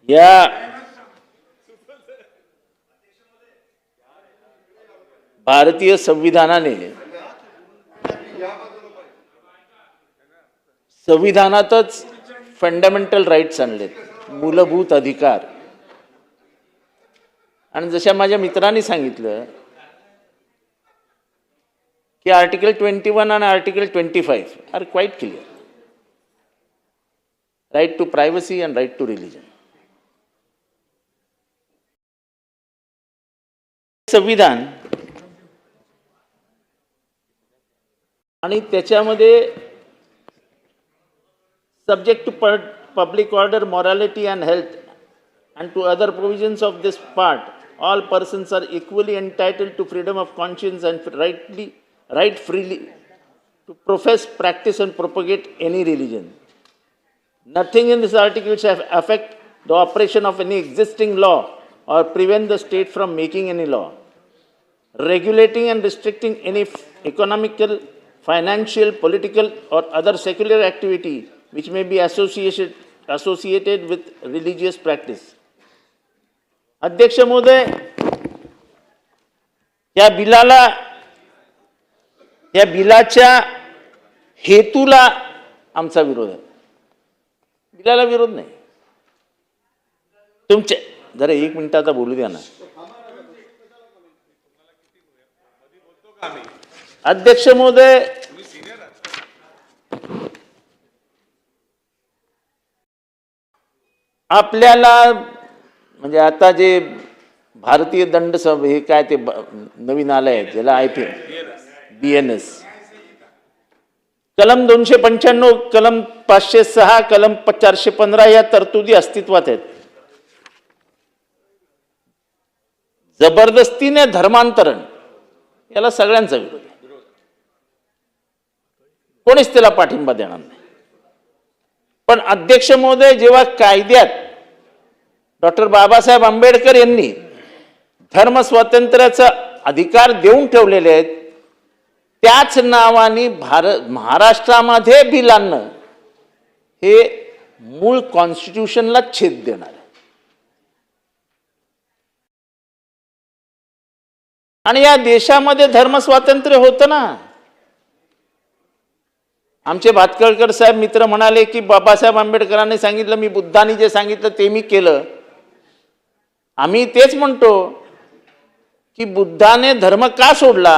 या भारतीय संविधानाने संविधानातच फंडामेंटल राईट्स आणलेत, मूलभूत अधिकार. आणि जशा माझ्या मित्रांनी सांगितलं की आर्टिकल 21 आणि article 25 are quite clear. Right to privacy and right to religion. संविधान आणि त्याच्यामध्ये subject to public order, morality and health and to other provisions of this part, all persons are equally entitled to freedom of conscience and right freely to profess, practice and propagate any religion. Nothing in this article shall affect the operation of any existing law or prevent the state from making any law, regulating and restricting any economical, financial, political or other secular activity which may be associated with religious practice. अध्यक्ष महोदय, या बिलाच्या हेतूला आमचा विरोध आहे. बिलाला विरोध नाही. तुमचे जरा एक मिनिट आता बोलू द्या ना. अध्यक्ष महोदय, आपल्याला म्हणजे आता जे भारतीय दंड हे काय ते नवीन आलंय ज्याला BNS, कलम 295, कलम 506, कलम 415 या तरतुदी अस्तित्वात आहेत. जबरदस्तीने धर्मांतरण याला सगळ्यांचा विरोध आहे. कोणीच त्याला पाठिंबा देणार नाही. पण अध्यक्ष महोदय, जेव्हा कायद्यात डॉक्टर बाबासाहेब आंबेडकर यांनी धर्म स्वातंत्र्याचा अधिकार देऊन ठेवलेले आहेत, त्याच नावाने महाराष्ट्रामध्ये बिल आणणं हे मूळ कॉन्स्टिट्यूशनला छेद देणार आहे. आणि या देशामध्ये धर्म स्वातंत्र्य होतं ना. आमचे भातखळकर साहेब मित्र म्हणाले की बाबासाहेब आंबेडकरांनी सांगितलं, मी बुद्धांनी जे सांगितलं ते मी केलं. आम्ही तेच म्हणतो की बुद्धाने धर्म का सोडला?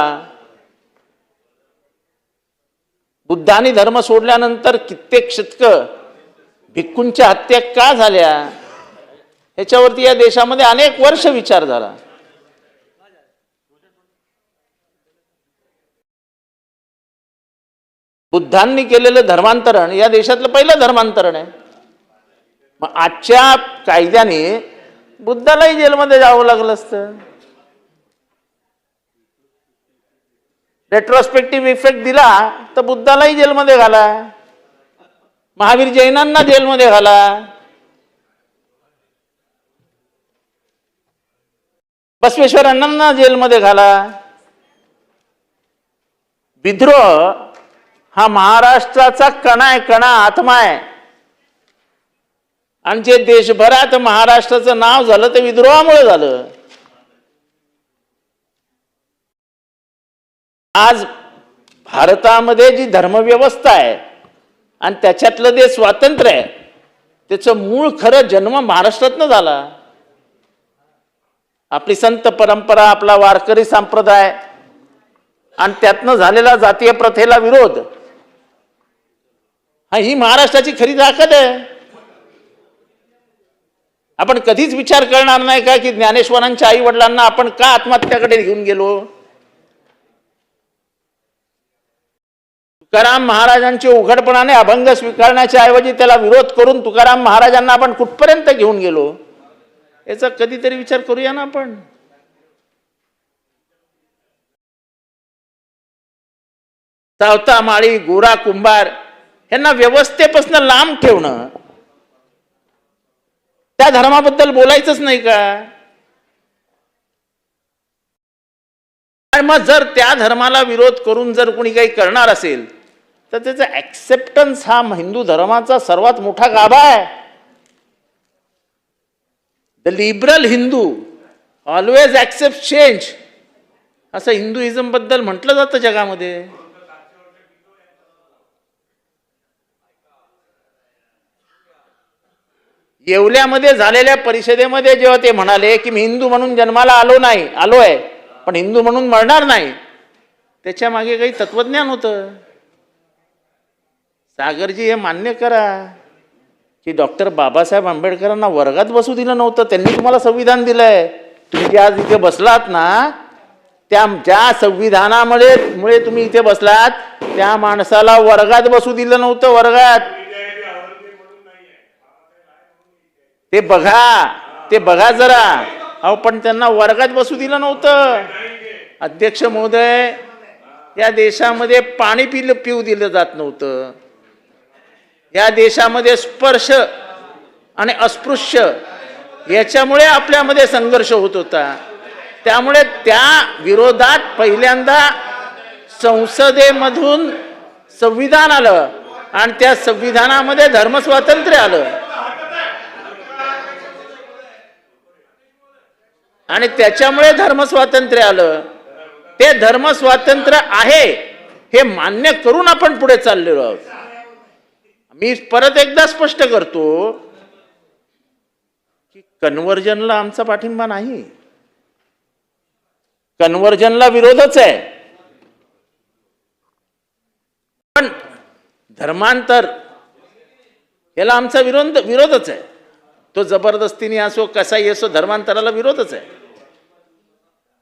बुद्धाने धर्म सोडल्यानंतर कित्येक शतक भिक्खूंच्या हत्या का झाल्या? ह्याच्यावरती या देशामध्ये अनेक वर्ष विचार झाला. बुद्धांनी केलेलं धर्मांतरण या देशातलं पहिलं धर्मांतरण आहे. मग आजच्या कायद्याने बुद्धालाही जेलमध्ये जावं लागलं असतं. रेट्रोस्पेक्टिव्ह इफेक्ट दिला तर बुद्धालाही जेलमध्ये घाला, महावीर जैनांना जेलमध्ये घाला. बसवेश्वरांना जेलमध्ये घाला. विद्रोह हा महाराष्ट्राचा कणा आहे, कणा आत्मा आहे. आणि जे देशभरात महाराष्ट्राचं नाव झालं ते विद्रोहामुळे झालं. आज भारतामध्ये जी धर्मव्यवस्था आहे आणि त्याच्यातलं जे स्वातंत्र्य आहे त्याचं मूळ खरं जन्म महाराष्ट्रातनं झाला. आपली संत परंपरा, आपला वारकरी संप्रदाय आणि त्यातनं झालेला जातीय प्रथेला विरोध, ही महाराष्ट्राची खरी ताकद आहे. आपण कधीच विचार करणार नाही का की ज्ञानेश्वरांच्या आई वडिलांना आपण का आत्महत्याकडे घेऊन गेलो? तुकाराम महाराजांचे उघडपणाने अभंग स्वीकारण्याच्या ऐवजी त्याला विरोध करून तुकाराम महाराजांना आपण कुठपर्यंत घेऊन गेलो याचा कधीतरी विचार करूया ना आपण. सावता माळी, गोरा कुंभार यांना व्यवस्थेपासून लांब ठेवणं, त्या धर्माबद्दल बोलायचंच नाही का? आणि मग जर त्या धर्माला विरोध करून जर कोणी काही करणार असेल तर त्याचा ऍक्सेप्टन्स हा हिंदू धर्माचा सर्वात मोठा गाभा आहे. The liberal Hindu always accept change, असं हिंदुइझम बद्दल म्हटलं जातं जगामध्ये. येवल्यामध्ये झालेल्या परिषदेमध्ये जेव्हा ते म्हणाले की मी हिंदू म्हणून जन्माला आलोय पण हिंदू म्हणून मरणार नाही, त्याच्या मागे काही तत्वज्ञान होतं. सागरजी, हे मान्य करा की डॉक्टर बाबासाहेब आंबेडकरांना वर्गात बसू दिलं नव्हतं. त्यांनी तुम्हाला संविधान दिलंय. तुम्ही ज्या इथे बसलात ना, ज्या संविधानामुळे तुम्ही इथे बसलात, त्या माणसाला वर्गात बसू दिलं नव्हतं. वर्गात ते बघा जरा. अहो, पण त्यांना वर्गात बसू दिलं नव्हतं. अध्यक्ष महोदय, या देशामध्ये पाणी पिऊ दिलं जात नव्हतं. या देशामध्ये स्पर्श आणि अस्पृश्य याच्यामुळे आपल्यामध्ये संघर्ष होत होता. त्यामुळे त्या विरोधात पहिल्यांदा संसदेमधून संविधान आलं आणि त्या संविधानामध्ये धर्मस्वातंत्र्य आलं आणि त्याच्यामुळे धर्मस्वातंत्र्य आलं. ते धर्मस्वातंत्र्य आहे हे मान्य करून आपण पुढे चाललेलो आहोत. मी परत एकदा स्पष्ट करतो की कन्व्हर्जनला आमचा पाठिंबा नाही. कन्व्हर्जनला विरोधच आहे. पण धर्मांतर याला आमचा विरोधच आहे. तो जबरदस्तीने असो कसाही असो, धर्मांतराला विरोधच आहे.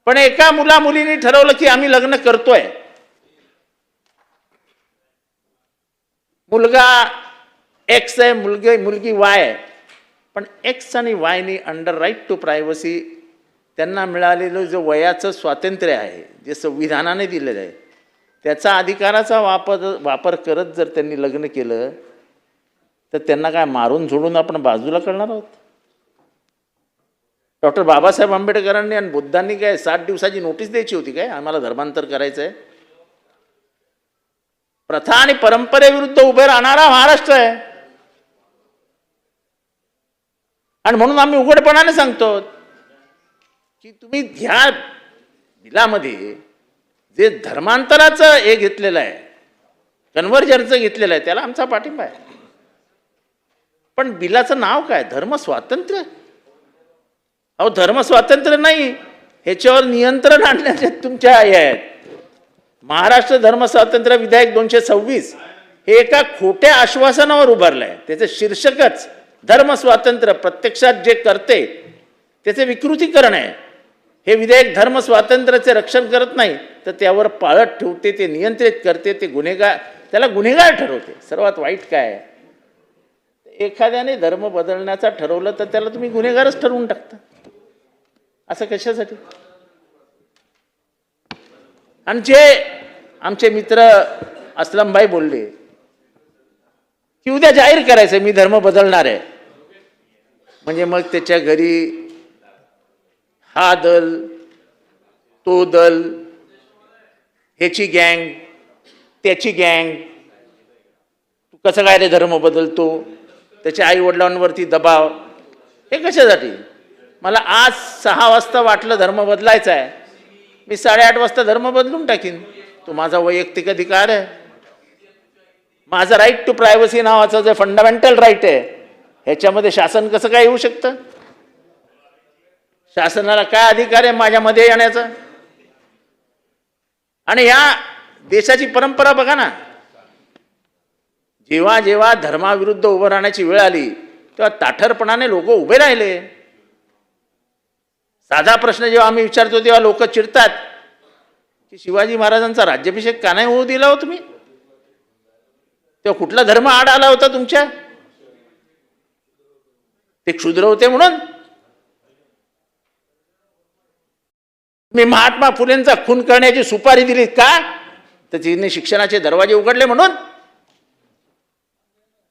पण एका मुलीने ठरवलं की आम्ही लग्न करतोय. मुलगा एक्स आहे, मुलगी वाय आहे. पण एक्स आणि वायनी अंडर राईट टू प्रायव्हसी त्यांना मिळालेलं जे वयाचं स्वातंत्र्य आहे, जे संविधानाने दिलेलं आहे, त्याचा अधिकाराचा वापर करत जर त्यांनी लग्न केलं तर त्यांना काय मारून झोडून आपण बाजूला करणार आहोत? डॉक्टर बाबासाहेब आंबेडकरांनी आणि बुद्धांनी काय 7 दिवसाची नोटीस द्यायची होती काय आम्हाला धर्मांतर करायचं आहे? प्रथा आणि परंपरेविरुद्ध उभे राहणारा महाराष्ट्र आहे. आणि म्हणून आम्ही उघडपणाने सांगतो की तुम्ही ह्या बिलामध्ये जे धर्मांतराचं हे घेतलेलं आहे, कन्व्हर्जनचं घेतलेलं आहे, त्याला आमचा पाठिंबा आहे. पण बिलाचं नाव काय? धर्मस्वातंत्र्य. अहो, धर्मस्वातंत्र्य नाही, ह्याच्यावर नियंत्रण आणण्याचे तुमच्या हे आहेत. महाराष्ट्र धर्मस्वातंत्र्य विधेयक 226 हे एका खोट्या आश्वासनावर उभारलं आहे. त्याचं शीर्षकच धर्मस्वातंत्र्य, प्रत्यक्षात जे करते त्याचे विकृतीकरण आहे. हे विधेयक धर्मस्वातंत्र्याचे रक्षण करत नाही, तर त्यावर पाळत ठेवते, ते नियंत्रित करते, ते त्याला गुन्हेगार ठरवते. सर्वात वाईट काय आहे, एखाद्याने धर्म बदलण्याचा ठरवलं तर त्याला तुम्ही गुन्हेगारच ठरवून टाकता. असं कशासाठी? आणि जे आमचे मित्र असलमभाई बोलले की उद्या जाहीर करायचं मी धर्म बदलणार आहे, म्हणजे मग त्याच्या घरी हा दल, तो दल, ह्याची गँग, त्याची गँग, तू कसं काय रे धर्म बदलतो, त्याच्या आई वडिलांवरती दबाव. हे कशासाठी? मला आज 6 वाजता वाटलं धर्म बदलायचा आहे, मी 8:30 वाजता धर्म बदलून टाकीन. तो माझा वैयक्तिक अधिकार आहे. माझा राईट टू प्रायव्हसी नावाचा जे फंडामेंटल राईट आहे, ह्याच्यामध्ये शासन कसं काय येऊ शकतं? शासनाला काय अधिकार आहे माझ्यामध्ये येण्याचा? आणि या देशाची परंपरा बघा ना, जेव्हा जेव्हा धर्माविरुद्ध उभं राहण्याची वेळ आली तेव्हा ताठरपणाने लोक उभे राहिले. साधा प्रश्न जेव्हा आम्ही विचारतो तेव्हा लोक चिडतात की शिवाजी महाराजांचा राज्याभिषेक का नाही होऊ दिला हो तुम्ही? तेव्हा कुठला धर्म आड आला होता तुमच्या? ते क्षुद्र होते म्हणून? मी महात्मा फुलेंचा खून करण्याची सुपारी दिली का? तर तिने शिक्षणाचे दरवाजे उघडले म्हणून?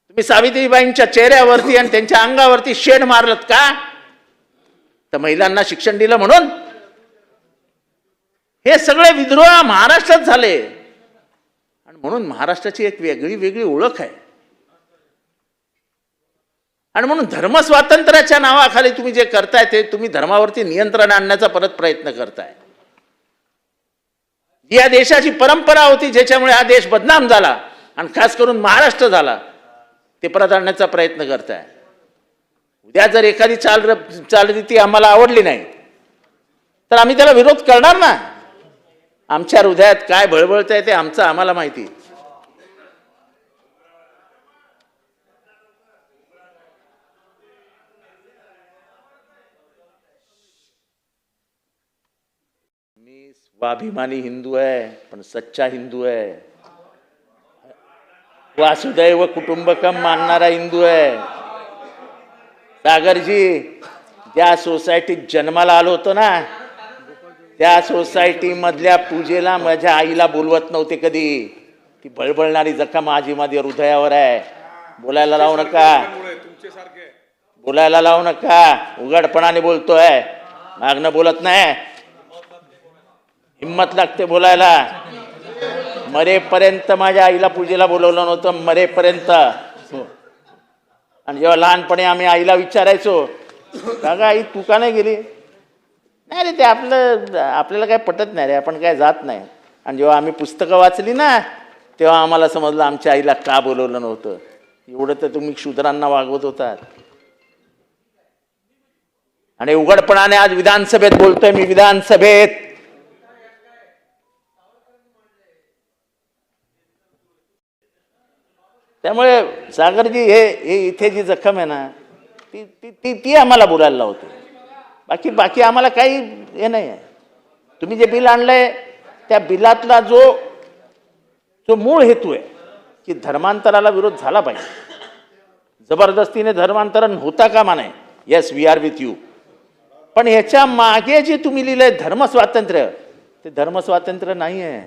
तुम्ही सावित्रीबाईंच्या चेहऱ्यावरती आणि त्यांच्या अंगावरती शेण मारलत का? तर महिलांना शिक्षण दिलं म्हणून? हे सगळे विद्रोह महाराष्ट्रात झाले. आणि म्हणून महाराष्ट्राची एक वेगळी ओळख आहे. आणि म्हणून धर्मस्वातंत्र्याच्या नावाखाली तुम्ही जे करताय ते तुम्ही धर्मावरती नियंत्रण आणण्याचा परत प्रयत्न करताय. या देशाची परंपरा होती ज्याच्यामुळे हा देश बदनाम झाला आणि खास करून महाराष्ट्र झाला, ते परत आणण्याचा प्रयत्न करताय. उद्या जर एखादी चालरीती आम्हाला आवडली नाही तर आम्ही त्याला विरोध करणार ना. आमच्या हृदयात काय बळबळतंय ते आम्हाला माहिती. मी स्वाभिमानी हिंदू आहे, पण सच्चा हिंदू आहे. वासुदैव कुटुंबकम मानणारा हिंदू आहे. सागरजी, ज्या सोसायटीत जन्माला आलो होतो ना, त्या सोसायटी मधल्या पूजेला माझ्या आईला बोलवत नव्हते कधी. ती बळबळणारी जखम माझी माझ्या हृदयावर आहे. बोलायला लावू नका, बोलायला लावू नका. उघडपणाने बोलतोय, मागणं बोलत नाही. हिम्मत लागते बोलायला. मरेपर्यंत माझ्या आईला पूजेला बोलवलं नव्हतं, मरेपर्यंत. आणि जेव्हा लहानपणी आम्ही आईला विचारायचो, का आई तू का नाही गेली? नाही रे, ते आपल्याला काय पटत नाही रे, आपण काय जात नाही. आणि जेव्हा आम्ही पुस्तकं वाचली ना, तेव्हा आम्हाला समजलं आमच्या आईला का बोलवलं नव्हतं. एवढं तर तुम्ही शूद्रांना वागवत होतात. आणि उघडपणाने आज विधानसभेत बोलतोय मी, विधानसभेत. त्यामुळे सागरजी, हे इथे जी जखम आहे ना, ती आम्हाला बोलायला लावते. बाकी आम्हाला काही हे नाही आहे. तुम्ही जे बिल आणलंय त्या बिलातला जो मूळ हेतू आहे की धर्मांतराला विरोध झाला पाहिजे, जबरदस्तीने धर्मांतरण होता कामा नये. Yes, we are with you. पण ह्याच्या मागे जे तुम्ही लिहिलंय धर्मस्वातंत्र्य, ते धर्मस्वातंत्र्य नाही आहे.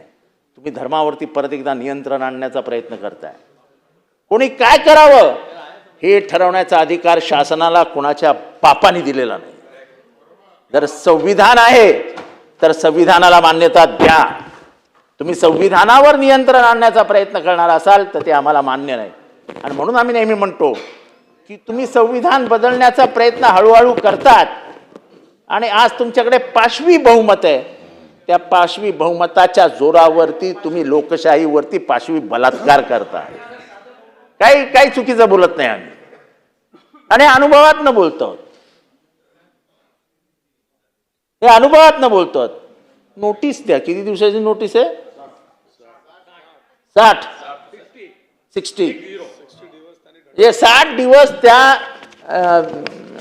तुम्ही धर्मावरती परत एकदा नियंत्रण आणण्याचा प्रयत्न करताय. कोणी काय करावं हे ठरवण्याचा अधिकार शासनाला कोणाच्या बापाने दिलेला नाही. जर संविधान आहे तर संविधानाला मान्यता द्या. तुम्ही संविधानावर नियंत्रण आणण्याचा प्रयत्न करणार असाल तर ते आम्हाला मान्य नाही. आणि म्हणून आम्ही नेहमी म्हणतो की तुम्ही संविधान बदलण्याचा प्रयत्न हळूहळू करतात आणि आज तुमच्याकडे पाशवी बहुमत आहे. त्या पाशवी बहुमताच्या जोरावरती तुम्ही लोकशाहीवरती पाशवी बलात्कार करता. काही चुकीचं बोलत नाही आम्ही, आणि अनुभवात न बोलतो. हे अनुभवात न बोलतो. नोटीस द्या. किती दिवसाची नोटीस आहे? 60 हे 60 दिवस त्या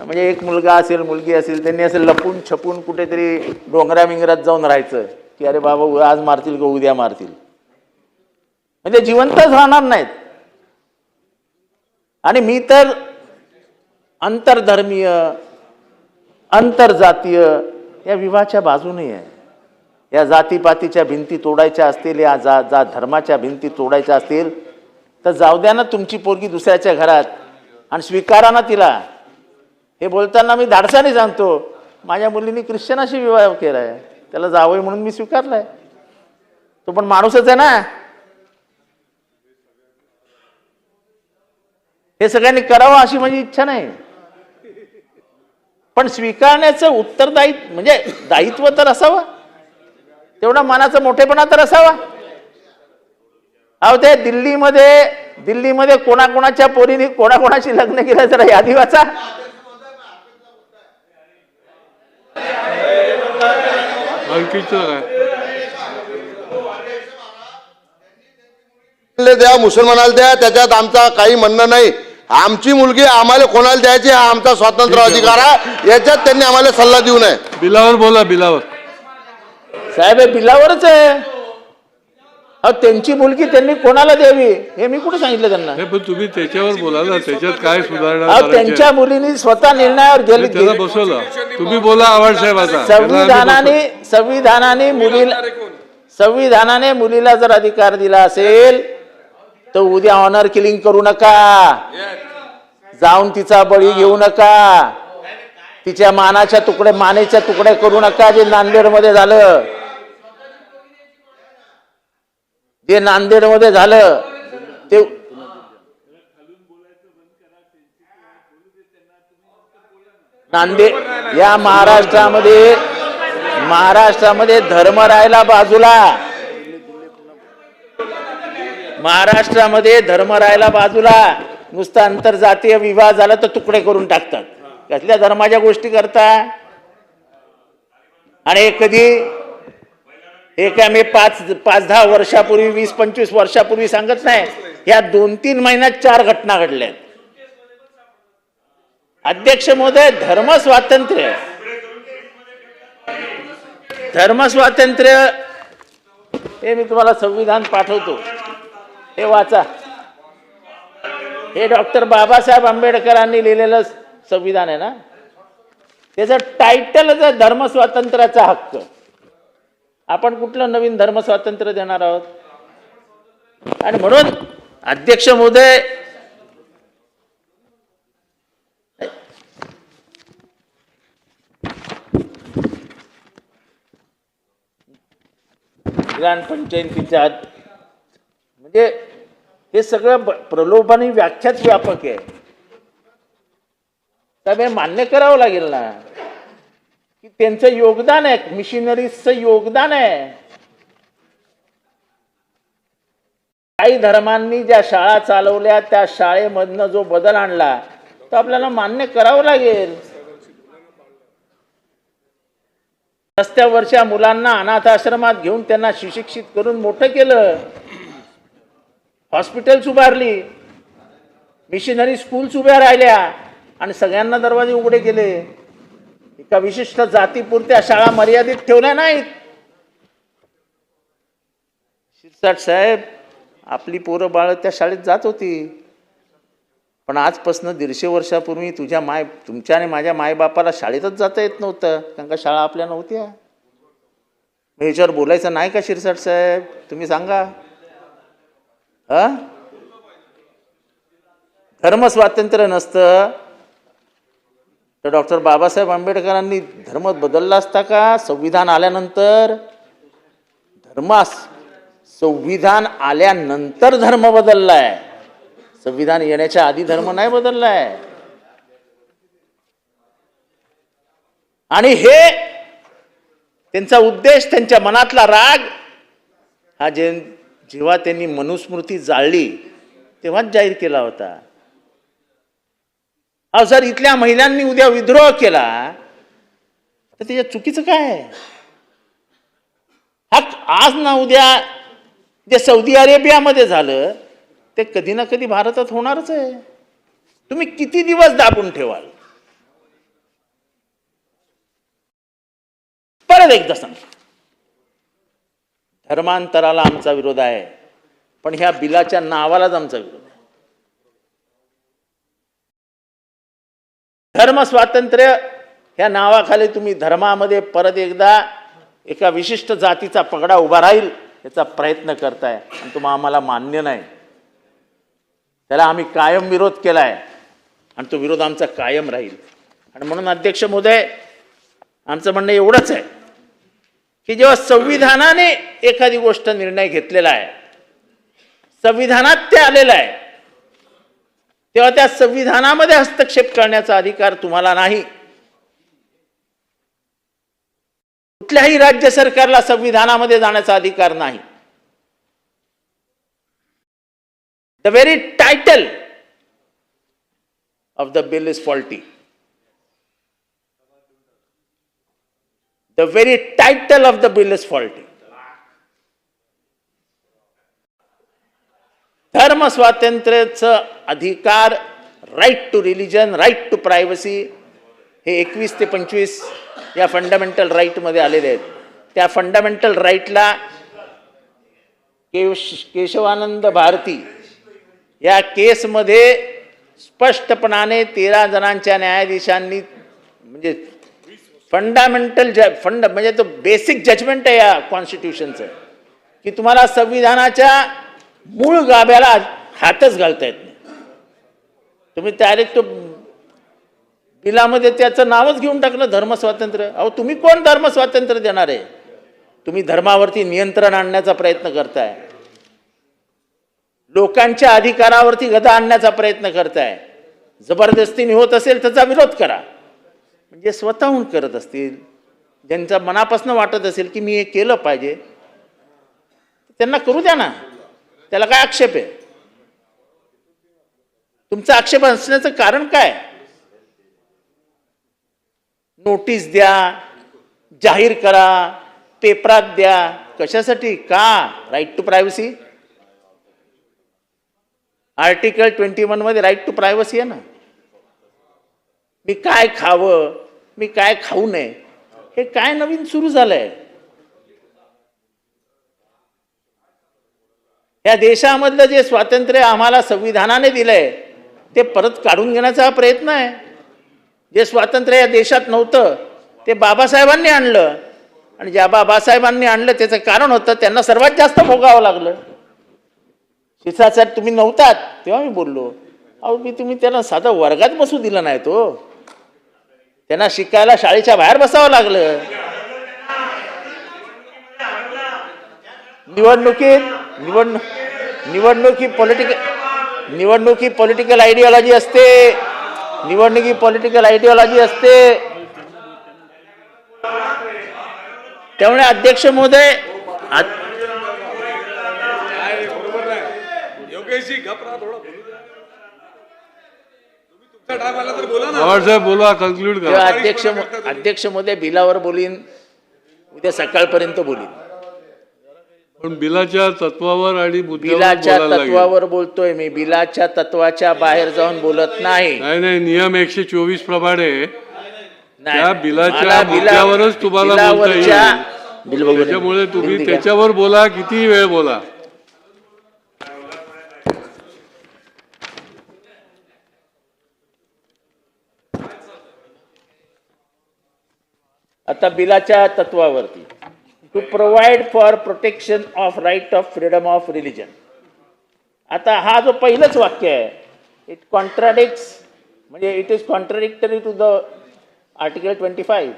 म्हणजे एक मुलगा असेल, मुलगी असेल, त्यांनी असं लपून छपून कुठेतरी डोंगरा मिंगरात जाऊन राहायचं की अरे बाबा आज मारतील का उद्या मारतील. म्हणजे जिवंतच राहणार नाहीत. आणि मी तर आंतरधर्मीय, आंतरजातीय या विवाहाच्या बाजूने आहे. या जातीपातीच्या भिंती तोडायच्या असतील, या धर्माच्या भिंती तोडायच्या असतील तर जाऊ द्या ना तुमची पोरगी दुसऱ्याच्या घरात आणि स्वीकारा ना तिला. हे बोलताना मी धाडसाने सांगतो, माझ्या मुलीने ख्रिश्चनाशी विवाह केलाय, त्याला जावई म्हणून मी स्वीकारलाय. तो पण माणूसच आहे ना. हे सगळ्यांनी करावं अशी माझी इच्छा नाही, पण स्वीकारण्याचं उत्तरदायित्व म्हणजे दायित्व तर असावं, तेवढा मनाचा मोठेपणा तर असावा. अहो ते दिल्लीमध्ये कोणाकोणाच्या पोरीने कोणाकोणाशी लग्न केलं जरा यादी वाचा. द्या, मुसलमानाला द्या, त्याच्यात आमचा काही म्हणणं नाही. आमची मुलगी आम्हाला कोणाला द्यायची हा आमचा स्वातंत्र्य अधिकार आहे. याच्यात त्यांनी आम्हाला सल्ला देऊ नये. बिलावर बोला. बिलावर साहेब, हे बिलावरच आहे. अहो त्यांची मुलगी त्यांनी कोणाला द्यावी हे मी कुठे सांगितलं त्यांना? पण तुम्ही त्याच्यावर बोला ना, त्याच्यात काय सुधारणा. अहो त्यांच्या मुलींनी स्वतः निर्णयावर गेली. त्याला बसवलं. तुम्ही बोला आवाज साहेब. आता संविधानाने मुलीला जर अधिकार दिला असेल तर उद्या ऑनर किलिंग करू नका, जाऊन तिचा बळी घेऊ नका, तिच्या मानेच्या तुकडे करू नका. जे नांदेडमध्ये झालं, ते नांदेड या महाराष्ट्रामध्ये धर्म राहिला बाजूला, महाराष्ट्रामध्ये धर्म राहिला बाजूला, नुसता आंतरजातीय विवाह झाला तर तुकडे करून टाकतात. कसल्या धर्माच्या गोष्टी करता? आणि कधी हे काय मी 5-10 वर्षापूर्वी 20-25 वर्षापूर्वी सांगत नाही, या 2-3 महिन्यात 4 घटना घडल्यात. अध्यक्ष महोदय, धर्म स्वातंत्र्य हे मी तुम्हाला संविधान पाठवतो, हे वाचा. हे डॉक्टर बाबासाहेब आंबेडकरांनी लिहिलेलं संविधान आहे ना, त्याचं टायटलच आहे धर्म स्वातंत्र्याचा हक्क. आपण कुठलं नवीन धर्म स्वातंत्र्य देणार आहोत? आणि म्हणून अध्यक्ष महोदय, ग्रामपंचायतीच्या म्हणजे हे सगळं प्रलोभन ही व्याख्याच व्यापक आहे. त्यामुळे मान्य करावं लागेल ना की त्यांचं योगदान आहे, मिशनरीजचं योगदान आहे. काही धर्मांनी ज्या शाळा चालवल्या त्या शाळेमधनं जो बदल आणला तो आपल्याला मान्य करावं लागेल. रस्त्यावरच्या मुलांना अनाथ आश्रमात घेऊन त्यांना सुशिक्षित करून मोठं केलं, हॉस्पिटल्स उभारली, मिशनरी स्कूल्स उभ्या राहिल्या आणि सगळ्यांना दरवाजे उघडे केले. एका विशिष्ट जातीपुरत्या शाळा मर्यादित ठेवल्या नाहीत. शिरसाट साहेब, आपली पोरं बाळ त्या शाळेत जात होती, पण आजपासून 150 वर्षापूर्वी तुमच्या आणि माझ्या मायबापाला शाळेतच जाता येत नव्हतं, कारण का शाळा आपल्या नव्हत्या. ह्याच्यावर बोलायचं नाही का शिरसाट साहेब? तुम्ही सांगा. धर्म स्वातंत्र्य नसतं तर डॉक्टर बाबासाहेब आंबेडकरांनी धर्म बदलला असता का? संविधान आल्यानंतर संविधान आल्यानंतर धर्म बदललाय, संविधान येण्याच्या आधी धर्म नाही बदललाय. आणि हे त्यांचा उद्देश, त्यांच्या मनातला राग हा जेव्हा त्यांनी मनुस्मृती जाळली तेव्हाच जाहीर केला होता. जर इथल्या महिलांनी उद्या विद्रोह केला तर त्याच्या चुकीचं काय? हा आज ना उद्या जे सौदी अरेबियामध्ये झालं ते कधी ना कधी भारतात होणारच आहे. तुम्ही किती दिवस दाबून ठेवाल? परत एकदा सांग, धर्मांतराला आमचा विरोध आहे, पण ह्या बिलाच्या नावालाच आमचा विरोध आहे. धर्म स्वातंत्र्य ह्या नावाखाली तुम्ही धर्मामध्ये परत एकदा एका विशिष्ट जातीचा पगडा उभा राहील याचा प्रयत्न करताय आणि तुम्हाला आम्हाला मान्य नाही. त्याला आम्ही कायम विरोध केलाय आणि तो विरोध आमचा कायम राहील. आणि म्हणून अध्यक्ष महोदय, आमचं म्हणणं एवढंच आहे की जेव्हा संविधानाने एखादी गोष्ट निर्णय घेतलेला आहे, संविधानात ते आलेलं आहे, तेव्हा त्या संविधानामध्ये हस्तक्षेप करण्याचा अधिकार तुम्हाला नाही. कुठल्याही राज्य सरकारला संविधानामध्ये जाण्याचा अधिकार नाही. The very title of the bill is faulty. The very title of the bill is faulty. धर्म स्वातंत्र्याचं अधिकार, right to religion, right to privacy, हे 21 ते 25 या फंडामेंटल राईटमध्ये आलेले आहेत. त्या फंडामेंटल राईटला केशवानंद भारती या केसमध्ये स्पष्टपणाने 13 जणांच्या न्यायाधीशांनी, म्हणजे फंडामेंटल म्हणजे तो बेसिक जजमेंट आहे या कॉन्स्टिट्यूशनचं, की तुम्हाला संविधानाच्या मूळ गाभ्याला हातच घालता येत नाही. तुम्ही डायरेक्ट तो बिलामध्ये त्याचं नावच घेऊन टाकलं धर्म स्वातंत्र्य. अहो, तुम्ही कोण धर्म स्वातंत्र्य देणार आहे? तुम्ही धर्मावरती नियंत्रण आणण्याचा प्रयत्न करताय, लोकांच्या अधिकारावरती गदा आणण्याचा प्रयत्न करताय. जबरदस्तीने होत असेल त्याचा विरोध करा, म्हणजे स्वतःहून करत असतील, ज्यांच्या मनापासून वाटत असेल की मी हे केलं पाहिजे, त्यांना करू द्या ना, त्याला काय आक्षेप आहे? तुमचा आक्षेप असण्याचं कारण काय? नोटीस द्या, जाहीर करा, पेपरात द्या, कशासाठी? का? Right to privacy. आर्टिकल 21 मध्ये राईट टू प्रायव्हसी आहे ना. मी काय खावं, मी काय खाऊ नये, हे काय नवीन सुरू झालंय? या देशामधलं जे स्वातंत्र्य आम्हाला संविधानाने दिलंय ते परत काढून घेण्याचा हा प्रयत्न आहे. जे स्वातंत्र्य या देशात नव्हतं ते बाबासाहेबांनी आणलं, आणि ज्या बाबासाहेबांनी आणलं त्याचं कारण होतं त्यांना सर्वात जास्त भोगावं लागलं. शिक्षासाठी तुम्ही नव्हतात तेव्हा मी बोललो, अहो मी तुम्ही त्यांना साधं वर्गात बसू दिलं नाही, तो त्यांना शिकायला शाळेच्या बाहेर बसावं लागलं. निवडणुकी पॉलिटिकल आयडिओलॉजी असते. निवडणुकी पॉलिटिकल आयडिओलॉजी असते. त्यामुळे अध्यक्ष महोदय, पवार साहेब बोला, कन्क्लूड करा. अध्यक्ष महोदय बिलावर बोलीन, उद्या सकाळपर्यंत बोलीन. पण बिलाच्या तत्वावर आणि मुद्द्यावर बिलाच्या बोलायला लागेल. तत्वावर बोलतोय मी, बिलाच्या तत्वाच्या बाहेर जाऊन बोलत नाही. नाही, नियम 124 प्रमाणे नाही. त्या बिलाच्या मला मुद्द्यावरच तुम्हाला बोलता येईल. त्याच्यामुळे तुम्ही त्याच्यावर बोला, किती वेळ बोला. आता बिलाच्या तत्वावरती, to provide for protection of right of freedom of religion. आता हा जो पहिलंच वाक्य आहे, इट कॉन्ट्राडिक्ट्स, म्हणजे it is contradictory to the article 25.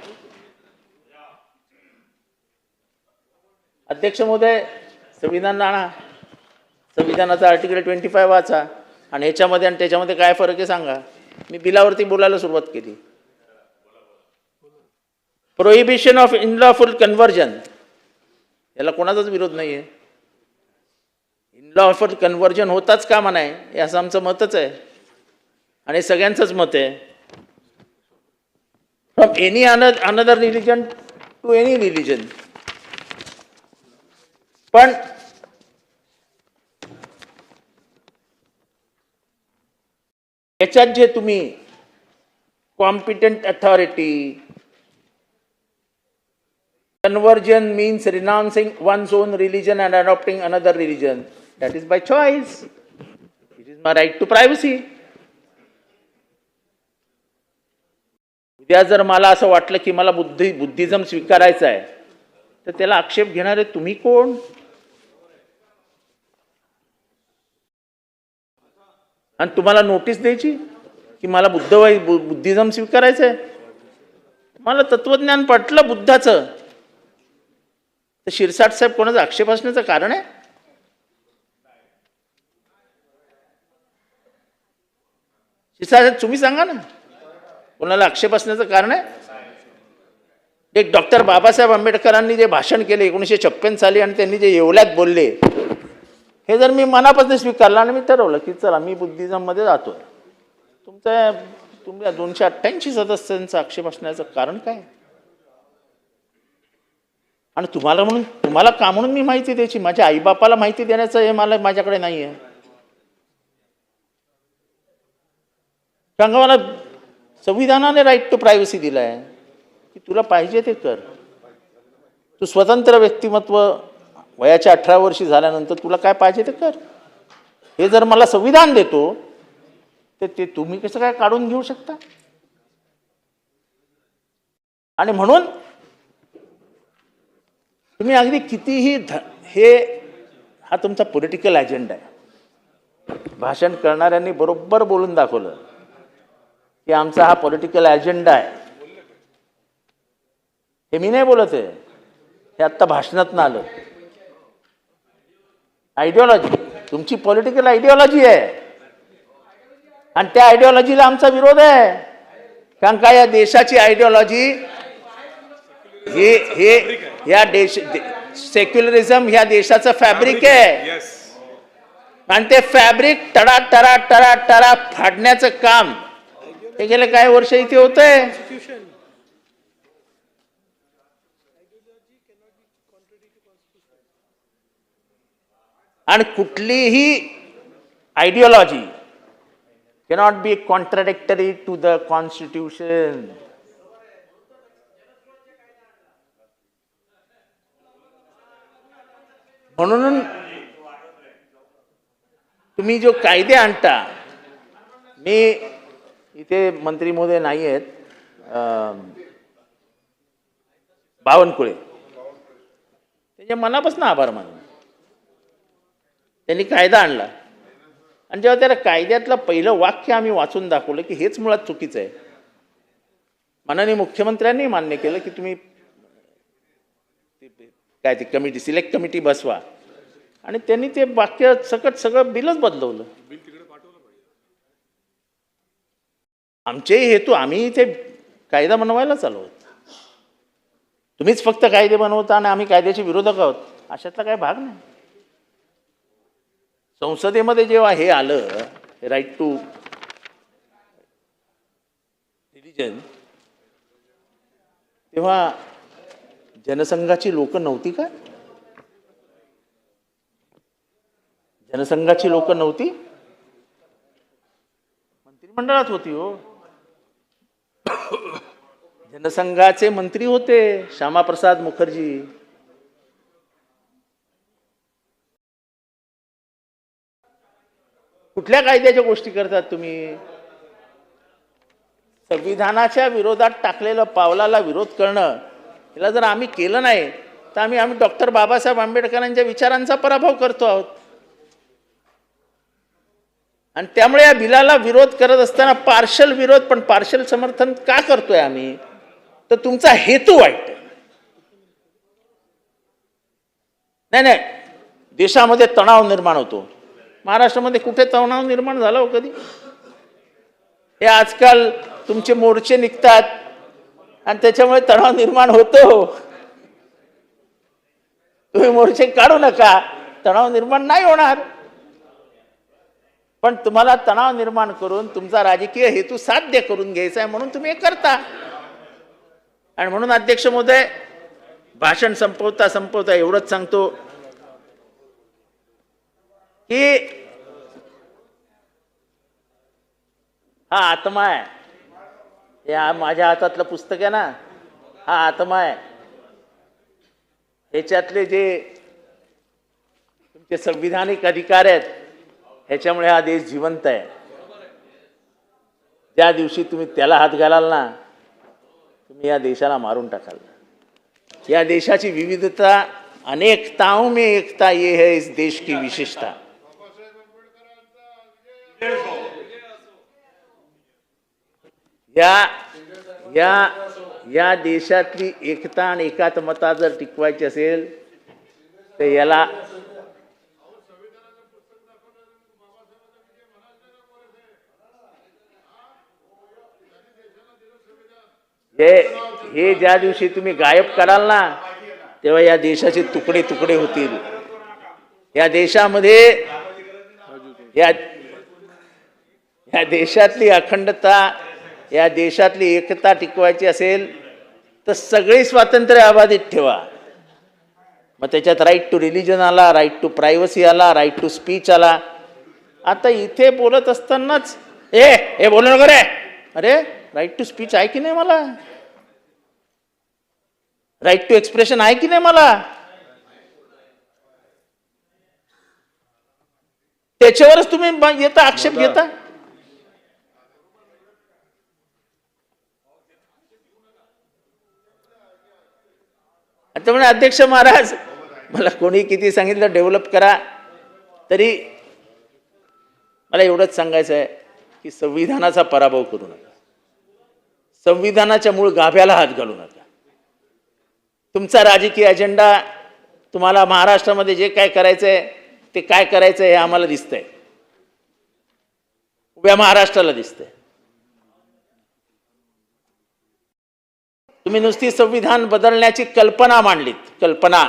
अध्यक्ष महोदय, संविधान आणा, संविधानाचा आर्टिकल 25 वाचा, आणि ह्याच्यामध्ये आणि त्याच्यामध्ये काय फरक आहे सांगा. मी बिलावरती बोलायला सुरुवात केली. प्रोहिबिशन ऑफ इनलॉफुल कन्व्हर्जन, याला कोणाचाच विरोध नाही आहे. इनलॉफुल कन्व्हर्जन होताच कामा नये, हे असं आमचं मतच आहे, आणि सगळ्यांचंच मत आहे. From any another religion to any religion. पण याच्यात जे तुम्ही competent authority, conversion means renouncing one's own religion and adopting another religion. That is by choice. It is my right to privacy. उद्या जर मला असं वाटलं की मला बुद्धिझम स्वीकारायचं आहे, तर त्याला आक्षेप घेणारे तुम्ही कोण? आणि तुम्हाला नोटीस द्यायची की मला बुद्धिझम स्वीकारायचं आहे? मला तत्वज्ञान पटलं बुद्धाचं, तर शिरसाट साहेब कोणाचा आक्षेप असण्याचं कारण आहे? शिरसाट साहेब तुम्ही सांगा ना, कोणाला आक्षेप असण्याचं कारण आहे? एक डॉक्टर बाबासाहेब आंबेडकरांनी जे भाषण केले 1956 साली, आणि त्यांनी जे येवल्यात बोलले, हे जर मी मनापासून स्वीकारलं आणि मी ठरवलं की चला मी बुद्धिझम मध्ये जातोय, तुम्ही 288 सदस्यांचा आक्षेप असण्याचं कारण काय? आणि तुम्हाला का म्हणून मी माहिती द्यायची? माझ्या आईबापाला माहिती देण्याचं हे माझ्याकडे नाही आहे. सांगा मला, संविधानाने राईट टू प्रायव्हसी दिलाय की तुला पाहिजे ते कर. तू स्वतंत्र व्यक्तिमत्व वयाच्या 18 वर्षी झाल्यानंतर तुला काय पाहिजे ते कर. हे जर मला संविधान देतो, तर ते तुम्ही कसं काय काढून घेऊ शकता? आणि म्हणून तुम्ही अगदी कितीही हा तुमचा पॉलिटिकल अजेंडा आहे. भाषण करणाऱ्यांनी बरोबर बोलून दाखवलं की आमचा हा पॉलिटिकल अजेंडा आहे. हे मी नाही बोलत आहे, हे आत्ता भाषणात आलं. आयडिओलॉजी तुमची पॉलिटिकल आयडिओलॉजी आहे, आणि त्या आयडिओलॉजीला आमचा विरोध आहे. कारण का या देशाची आयडिओलॉजी हे या देश सेक्युलरिझम ह्या देशाचं फॅब्रिक आहे आणि ते फॅब्रिक टडा टडा टडा टडा फाडण्याचं काम हे गेले काही वर्ष इथे होतंय. आणि कुठलीही ideology cannot be contradictory to the constitution. म्हणून तुम्ही जो कायदे आणता, मी इथे मंत्री महोदय नाही आहेत, बावनकुळे, त्याच्या मनापासून आभार मानून त्यांनी कायदा आणला. आणि जेव्हा त्याला कायद्यातलं पहिलं वाक्य आम्ही वाचून दाखवलं की हेच मुळात चुकीचं आहे, माननीय मुख्यमंत्र्यांनी मान्य केलं की तुम्ही काय ती कमिटी, सिलेक्ट कमिटी बसवा, आणि त्यांनी ते वाक्य सकट सगळं बिलच बदलवलं. आमचेही हेतू, आम्ही इथे कायदा बनवायला चालू आहोत, तुम्हीच फक्त कायदे बनवता आणि आम्ही कायद्याचे विरोधक आहोत, अशातला काही भाग नाही. संसदेमध्ये जेव्हा हे आलं, राईट टू रिलिजन, तेव्हा जनसंघाची लोक नव्हती का? जनसंघाची लोक नव्हती, मंत्रिमंडळात होती हो. जनसंघाचे मंत्री होते श्यामाप्रसाद मुखर्जी. कुठल्या कायद्याच्या गोष्टी करतात तुम्ही? संविधानाच्या विरोधात टाकलेलं पावलाला विरोध करणं, याला जर आम्ही केलं नाही तर आम्ही डॉक्टर बाबासाहेब आंबेडकरांच्या विचारांचा पराभव करतो आहोत. आणि त्यामुळे या बिलाला विरोध करत असताना पार्शल विरोध, पण पार्शल समर्थन का करतोय आम्ही? तर तुमचा हेतू वाईट आहे. नाही, देशामध्ये तणाव निर्माण होतो. महाराष्ट्रामध्ये कुठे तणाव निर्माण झाला हो कधी? हे आजकाल तुमचे मोर्चे निघतात आणि त्याच्यामुळे तणाव निर्माण होतो. तुम्ही मोर्चे काढू नका, तणाव निर्माण नाही होणार. पण तुम्हाला तणाव निर्माण करून तुमचा राजकीय हेतू साध्य करून घ्यायचा आहे म्हणून तुम्ही हे करता. आणि म्हणून अध्यक्ष महोदय, भाषण संपवता एवढंच सांगतो की हा आत्मा आहे, हे माझ्या हातातलं पुस्तक आहे ना, हा आत्मा आहे. ह्याच्यातले जे तुमचे संविधानिक अधिकार आहेत, ह्याच्यामुळे हा देश जिवंत आहे. ज्या दिवशी तुम्ही त्याला हात घालाल ना, तुम्ही या देशाला मारून टाकाल. या देशाची विविधता, अनेकताओं में एकता, ये है इस देश की विशेषता. या देशातली एकता आणि एकात्मता जर टिकवायची असेल तर याला हे ज्या दिवशी तुम्ही गायब कराल ना, तेव्हा या देशाचे तुकडे तुकडे होतील. या देशामध्ये या देशातली अखंडता, या देशातली एकता टिकवायची असेल तर सगळी स्वातंत्र्य अबाधित ठेवा. मग त्याच्यात राईट टू रिलिजन आला, राईट टू प्रायव्हसी आला, राईट टू स्पीच आला. आता इथे बोलत असतानाच हे बोलू नको रे, अरे राईट टू स्पीच आहे की नाही मला? राईट टू एक्सप्रेशन आहे की नाही मला? त्याच्यावरच तुम्ही येता आक्षेप घेता. त्यामुळे अध्यक्ष महाराज, मला कोणी किती सांगितलं डेव्हलप करा, तरी मला एवढंच सांगायचं आहे की संविधानाचा पराभव करू नका, संविधानाच्या मूळ गाभ्याला हात घालू नका. तुमचा राजकीय अजेंडा, तुम्हाला महाराष्ट्रामध्ये जे काय करायचंय ते काय करायचंय हे आम्हाला दिसतंय, उभ्या महाराष्ट्राला दिसतंय. तुम्ही नुसती संविधान बदलण्याची कल्पना मांडलीत, कल्पना.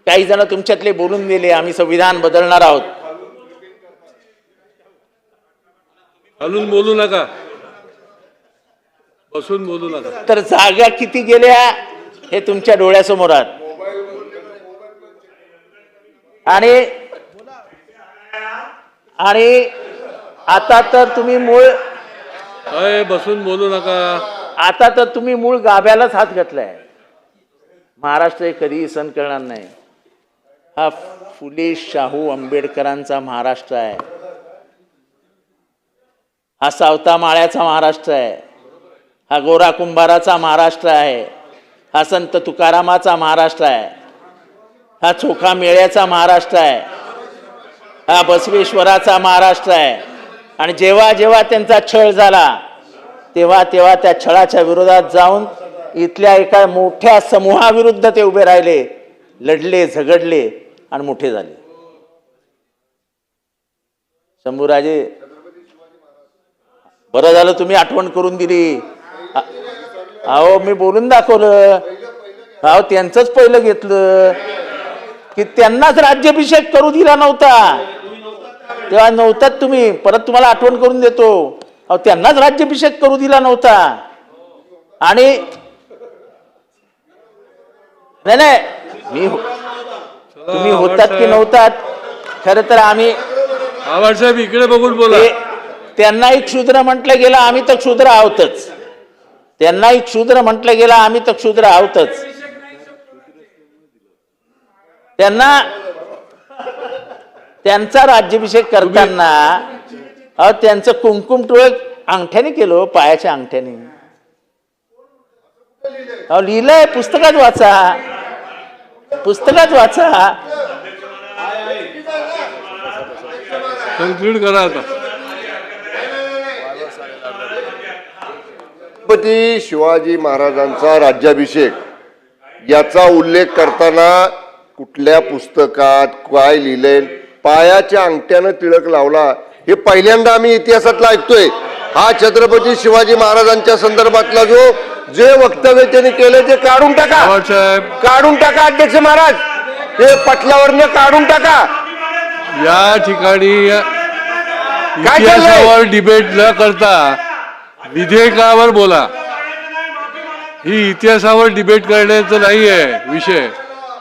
काही जण तुमच्यातले बोलून दिले आम्ही संविधान बदलणार आहोत. चालून बोलू नका, बसून बोलू नका. तर जागा किती गेल्या हे तुमच्या डोळ्यासमोर आहे. आणि आता तर तुम्ही बसून बोलू नका. आता तर तुम्ही मूळ गाभ्यालाच हात घातलाय. महाराष्ट्र हे कधीही सहन करणार नाही. हा फुले शाहू आंबेडकरांचा महाराष्ट्र आहे. हा सावता माळ्याचा महाराष्ट्र आहे. हा गोरा कुंभाराचा महाराष्ट्र आहे. हा संत तुकारामाचा महाराष्ट्र आहे. हा चोखा मेळ्याचा महाराष्ट्र आहे. हा बसवेश्वराचा महाराष्ट्र आहे. आणि जेव्हा जेव्हा त्यांचा छळ झाला तेव्हा तेव्हा त्या छळाच्या विरोधात जाऊन इथल्या एका मोठ्या समूहाविरुद्ध ते उभे राहिले, लढले, झगडले आणि मोठे झाले. शंभूराजे, बरं झालं तुम्ही आठवण करून दिली. अहो मी बोलून दाखवलं. अहो त्यांचंच पहिलं घेतलं की त्यांनाच राज्याभिषेक करू दिला नव्हता. तेव्हा नव्हतात तुम्ही. परत तुम्हाला आठवण करून देतो. अहो त्यांनाच राज्याभिषेक करू दिला नव्हता. आणि नाही तुम्ही होतात की नव्हतात, खरं तर आम्ही साहेब इकडे बघून बोला. त्यांनाही क्षुद्र म्हटलं गेलं, आम्ही तर क्षुद्र आहोतच. त्यांनाही क्षुद्र म्हटलं गेलं, आम्ही तर क्षुद्र आहोतच. त्यांचा राज्याभिषेक करताना त्यांचं कुंकुम टोळ अंगठ्याने केलं, पायाच्या अंगठ्याने. लिहिलंय, पुस्तकात वाचा, पुस्तकात वाचा. कन्क्लूड करा आता. छत्रपती शिवाजी महाराजांचा राज्याभिषेक याचा उल्लेख करताना कुठल्या पुस्तकात काय लिहिलंय, पायाच्या अंगठ्यानं टिळक लावला, हे पहिल्यांदा आम्ही इतिहासातला ऐकतोय. हा छत्रपती शिवाजी महाराजांच्या संदर्भातला जे वक्तव्य त्यांनी केले ते काढून टाका, काढून टाका अध्यक्ष महाराज. ते पटलावरनं काढून टाका. या ठिकाणी इतिहासावर डिबेट न करता विधेयकावर बोला. ही इतिहासावर डिबेट करण्याचं नाही आहे विषय.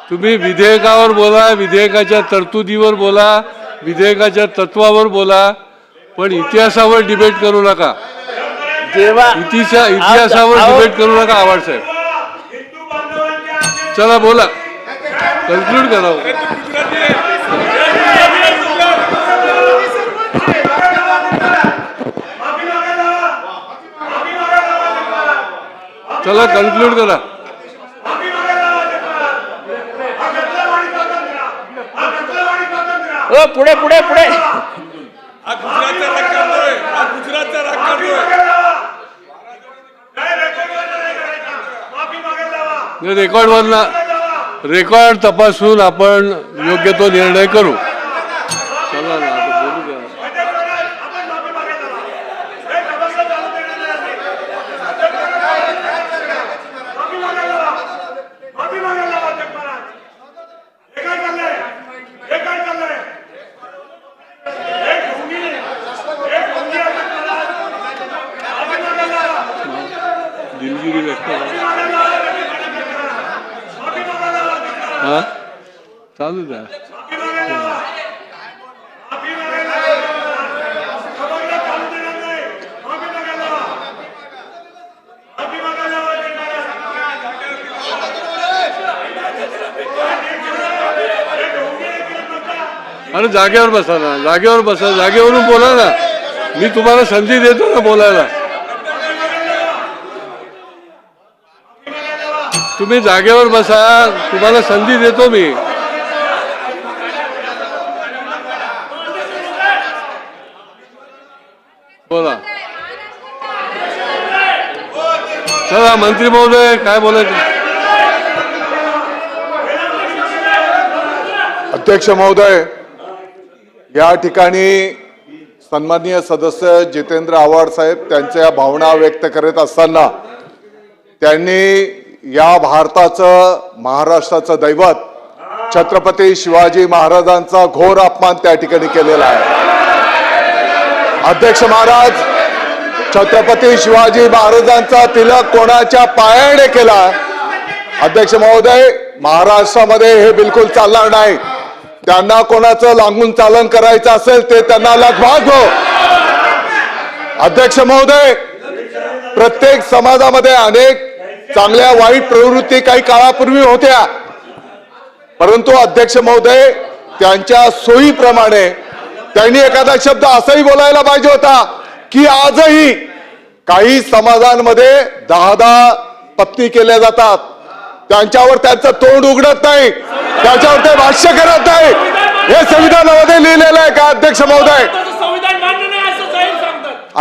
तुम्ही विधेयकावर बोला, विधेयकाच्या तरतुदीवर बोला, विधेयकाच्या तत्वावर बोला, पण इतिहासावर डिबेट करू नका. इतिहासावर डिबेट करू नका. आवाड साहेब चला बोला, कन्क्लूड करा. चला कन्क्लूड करा. पुढे पुढे पुढे. रेकॉर्ड वरला रेकॉर्ड तपासून आपण योग्य तो निर्णय करू. चला ना आता बोलू द्या. दिलगिरी व्यक्त हा चालू द्या. अरे जागेवर बसा ना, जागेवर बसा, जागेवरून बोला ना. मी तुम्हाला संधी देतो ना बोलायला. तुम्ही जागेवर बसा, तुम्हाला संधी देतो मी. बोला. चला मंत्री महोदय काय बोलायचं. अध्यक्ष महोदय, या ठिकाणी सन्माननीय सदस्य जितेंद्र आव्हाड साहेब त्यांच्या भावना व्यक्त करत असताना त्यांनी या भारताचं महाराष्ट्राचं दैवत छत्रपती शिवाजी महाराजांचा घोर अपमान त्या ठिकाणी केलेला आहे. अध्यक्ष महाराज, छत्रपती शिवाजी महाराजांचा तिलक कोणाच्या पायाने केला? अध्यक्ष महोदय, महाराष्ट्रामध्ये हे बिलकुल चालणार नाही. त्यांना कोणाचं लागून चालन करायचं असेल ते त्यांना लगभाग हो. अध्यक्ष महोदय, प्रत्येक समाजामध्ये अनेक चांगल्या वाईट प्रवृत्ती काही काळापूर्वी होत्या, परंतु अध्यक्ष महोदय, त्यांच्या सोयीप्रमाणे त्यांनी एखादा शब्द असाही बोलायला पाहिजे होता की आजही काही समाजांमध्ये 10 पत्नी केल्या जातात, त्यांच्यावर त्यांचं तोंड उघडत नाही, त्याच्यावर ते भाष्य करत नाही. हे संविधानामध्ये लिहिलेलं आहे का अध्यक्ष महोदय?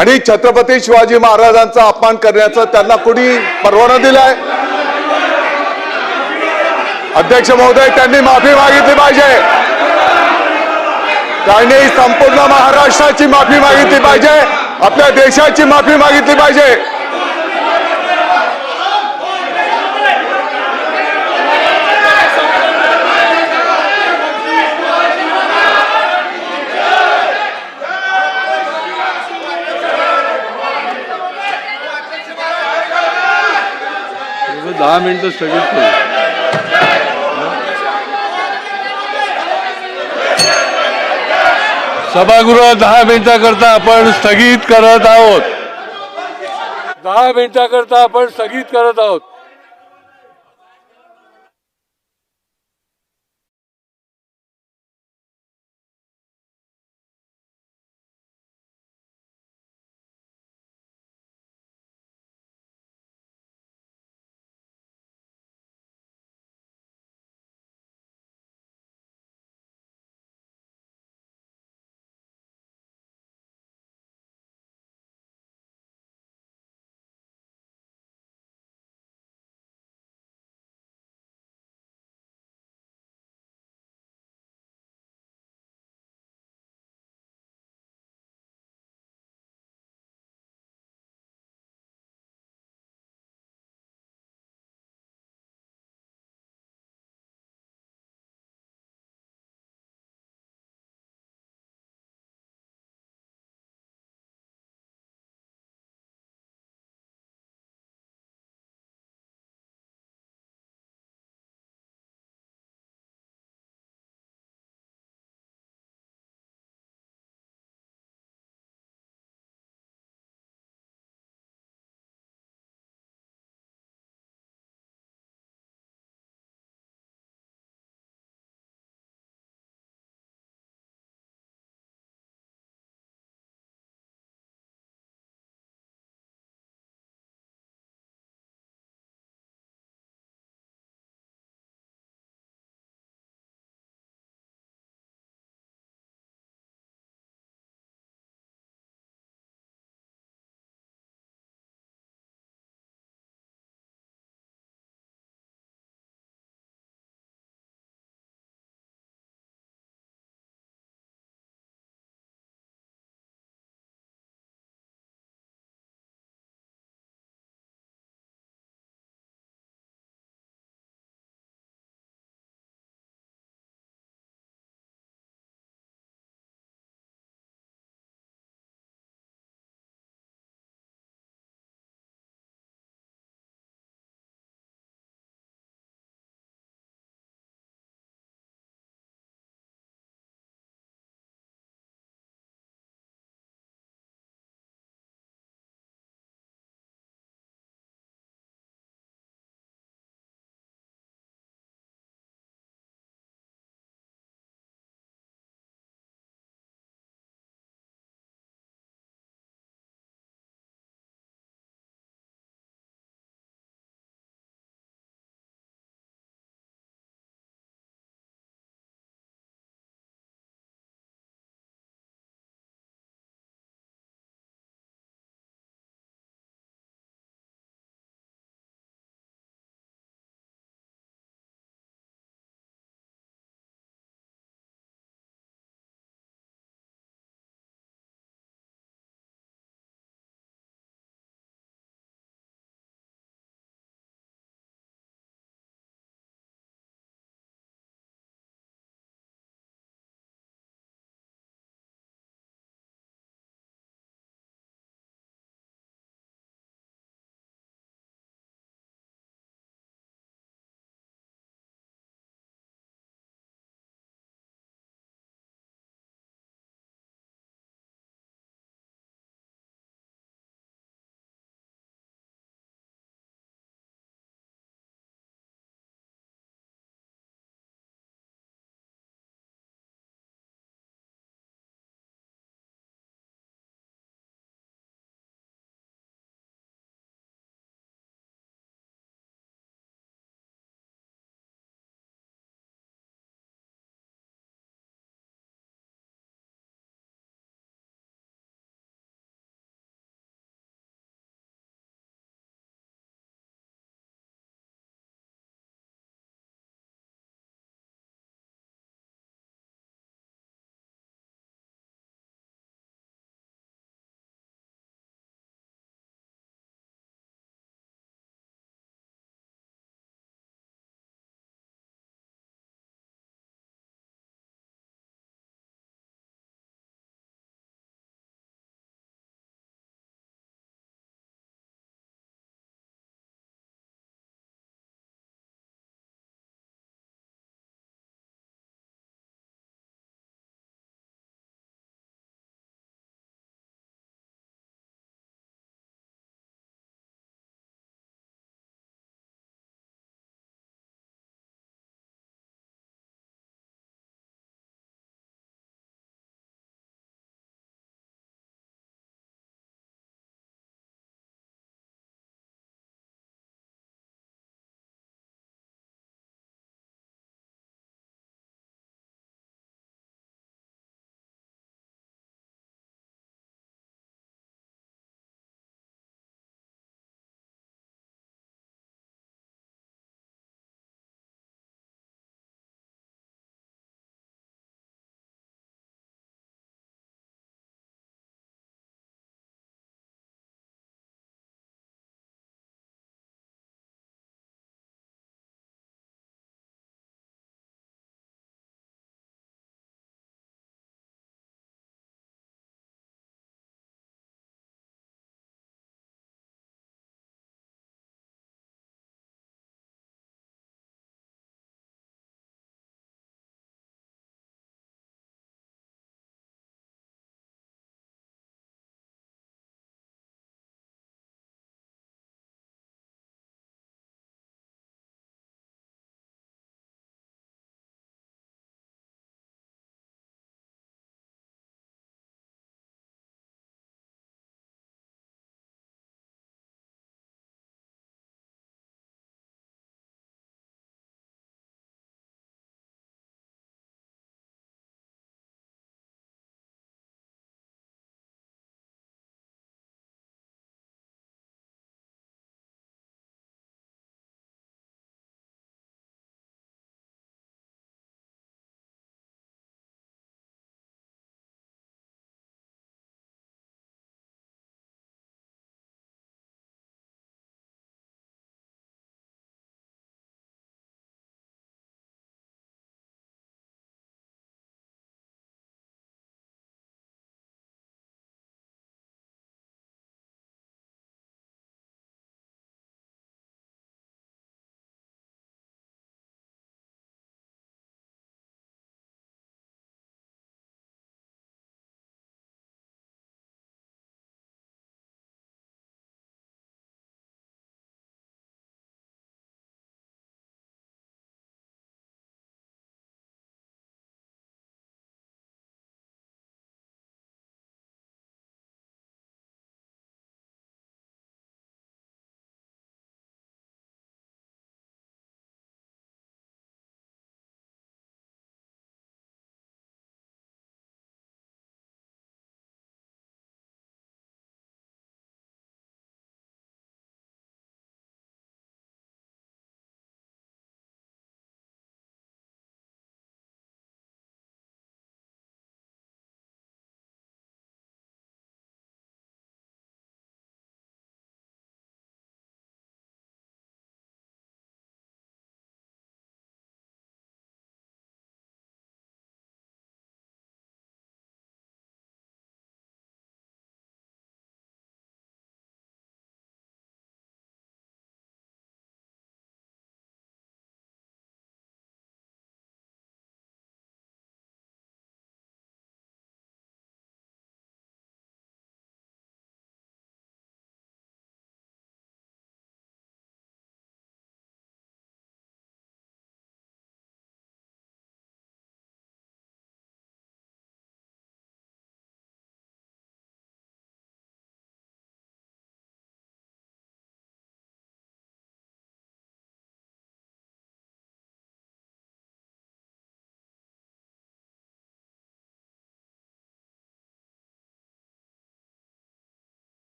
आणि छत्रपती शिवाजी महाराजांचा अपमान करण्याचं त्यांना कोणी परवाना दिलाय? अध्यक्ष महोदय, त्यांनी माफी मागितली पाहिजे. त्यांनी संपूर्ण महाराष्ट्राची माफी मागितली पाहिजे, आपल्या देशाची माफी मागितली पाहिजे. तुम्ही 10 मिनिटं स्थगित करू. सभागृह 10 मिनिटाकरता आपण स्थगित करत आहोत. 10 मिनिटाकरता आपण स्थगित करत आहोत.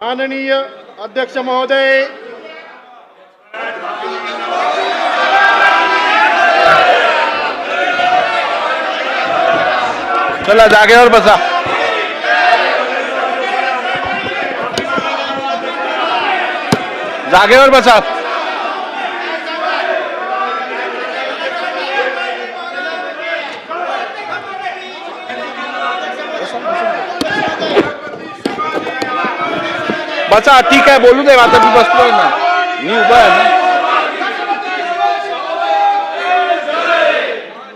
माननीय अध्यक्ष महोदय, चला जागेवर बसा. जागेवर बसा. बसा, ठीक आहे, बोलू दे. आता मी बसलोय ना, मी उभा आहे ना.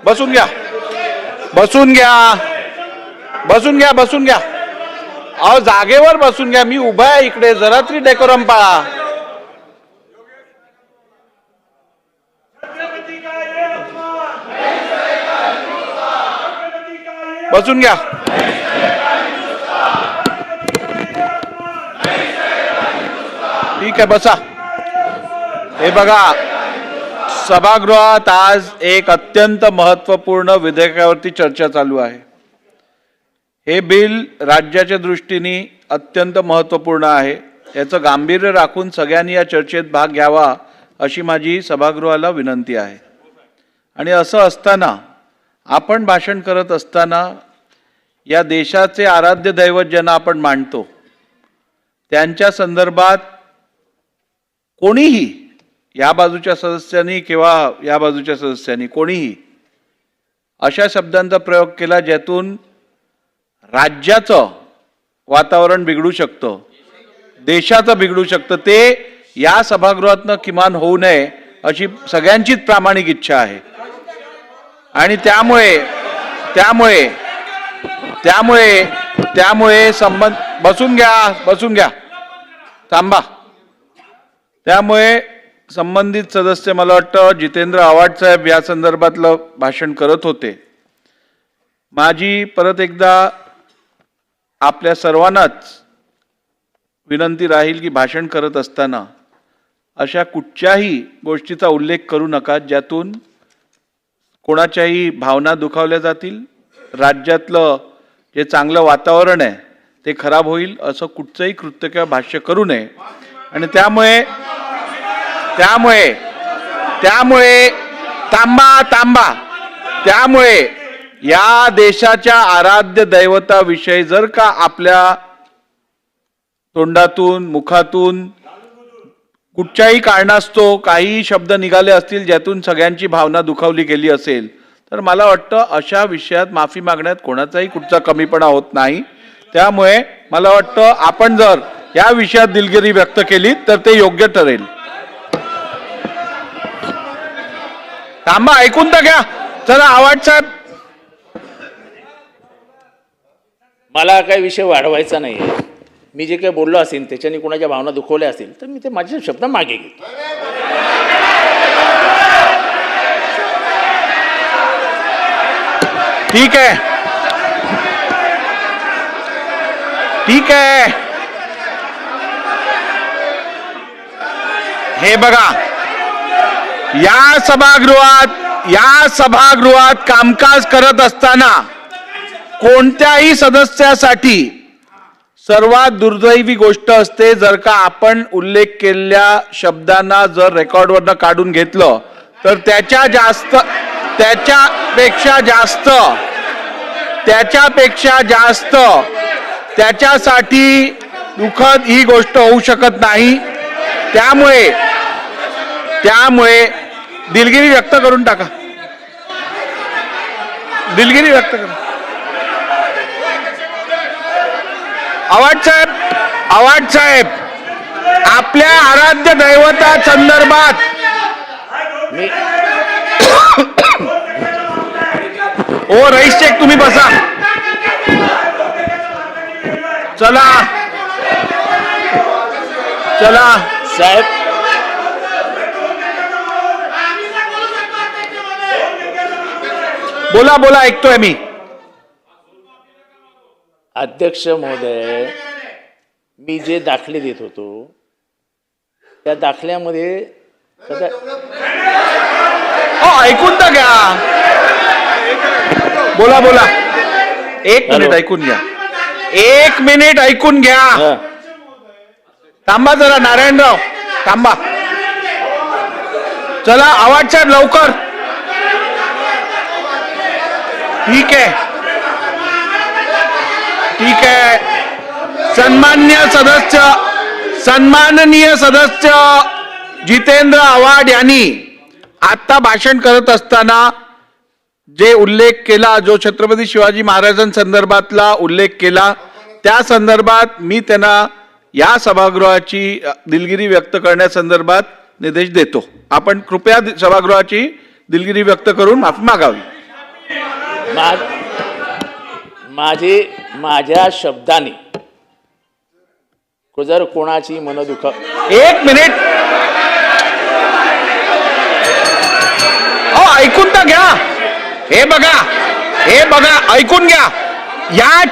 बसून घ्या, बसून घ्या, बसून घ्या, बसून घ्या. अहो जागेवर बसून घ्या. मी उभा आहे इकडे, जरा तरी डेकोरम पाळा. बसून घ्या. ठीक आहे, बसा. हे बघा, सभागृहात आज एक अत्यंत महत्त्वपूर्ण विधेयकावरती चर्चा चालू आहे. हे बिल राज्याच्या दृष्टीने अत्यंत महत्त्वपूर्ण आहे. याचं गांभीर्य राखून सगळ्यांनी या चर्चेत भाग घ्यावा अशी माझी सभागृहाला विनंती आहे. आणि असं असताना, आपण भाषण करत असताना या देशाचे आराध्य दैवत ज्यांना आपण मानतो त्यांच्या संदर्भात कोणीही, या बाजूच्या सदस्यांनी किंवा या बाजूच्या सदस्यांनी कोणीही अशा शब्दांचा प्रयोग केला ज्यातून राज्याचं वातावरण बिघडू शकतं, देशाचं बिघडू शकतं, ते या सभागृहातनं किमान होऊ नये अशी सगळ्यांचीच प्रामाणिक इच्छा आहे. आणि त्यामुळे संबंध, बसून घ्या, बसून घ्या, थांबा. त्यामुळे संबंधित सदस्य, मला वाटतं जितेंद्र आव्हाड साहेब या संदर्भातलं भाषण करत होते. माझी परत एकदा आपल्या सर्वांनाच विनंती राहील की भाषण करत असताना अशा कुठच्याही गोष्टीचा उल्लेख करू नका ज्यातून कोणाच्याही भावना दुखावल्या जातील, राज्यातलं जे चांगलं वातावरण आहे ते खराब होईल, असं कुठचंही कृत्य किंवा भाष्य करू नये. आणि त्यामुळे त्यामुळे या देशाच्या आराध्य दैवताविषयी जर का आपल्या तोंडातून, मुखातून कुठच्याही कारणास्तव काही शब्द निघाले असतील ज्यातून सगळ्यांची भावना दुखावली गेली असेल, तर मला वाटतं अशा विषयात माफी मागण्यात कोणाचाही कुठचा कमीपणा होत नाही. त्यामुळे मला वाटतं आपण जर या विषयात दिलगिरी व्यक्त केली तर ते योग्य ठरेल. थांबा, ऐकून तर घ्या. चला आव्हाड साहेब. मला काही विषय वाढवायचा नाही आहे. मी जे काही बोललो असेल त्याच्याने कोणाच्या भावना दुखवल्या असतील तर मी ते माझे शब्द मागे घेतो. ठीक आहे, ठीक आहे. हे बघा, या सभागृहात कामकाज करत असताना कोणत्याही सदस्यासाठी सर्वात दुर्दैवी गोष्ट असते जर का आपण उल्लेख केलेल्या शब्दांना जर रेकॉर्डवरनं काढून घेतलं तर त्याच्यापेक्षा जास्त त्याच्यासाठी दुःखद ही गोष्ट होऊ शकत नाही. त्यामुळे दिलगिरी व्यक्त करून टाका. दिलगिरी व्यक्त करा. आव्हाड साहेब, आपल्या आराध्य दैवता संदर्भात ओ रईस शेख, तुम्ही बसा. चला साहेब, बोला, ऐकतोय मी. अध्यक्ष महोदय, मी जे दाखले देत होतो त्या दाखल्यामध्ये ऐकून तर घ्या. बोला. एक मिनिट ऐकून घ्या. थांबा जरा नारायणराव, थांबा. चला आवाज साहेब लवकर. ठीक आहे, ठीक आहे. सन्माननीय सदस्य जितेंद्र आव्हाड यांनी आता भाषण करत असताना जे उल्लेख केला, जो छत्रपती शिवाजी महाराजांसंदर्भातला उल्लेख केला, त्या संदर्भात मी त्यांना या सभागृहाची दिलगिरी व्यक्त करण्यासंदर्भात निर्देश देतो. आपण कृपया सभागृहाची दिलगिरी व्यक्त करून माफी मागावी. माझ्या शब्दाने जर कोणाची मनदुख. एक मिनिट, ऐकून तर घ्या. हे बघा, ऐकून घ्या. या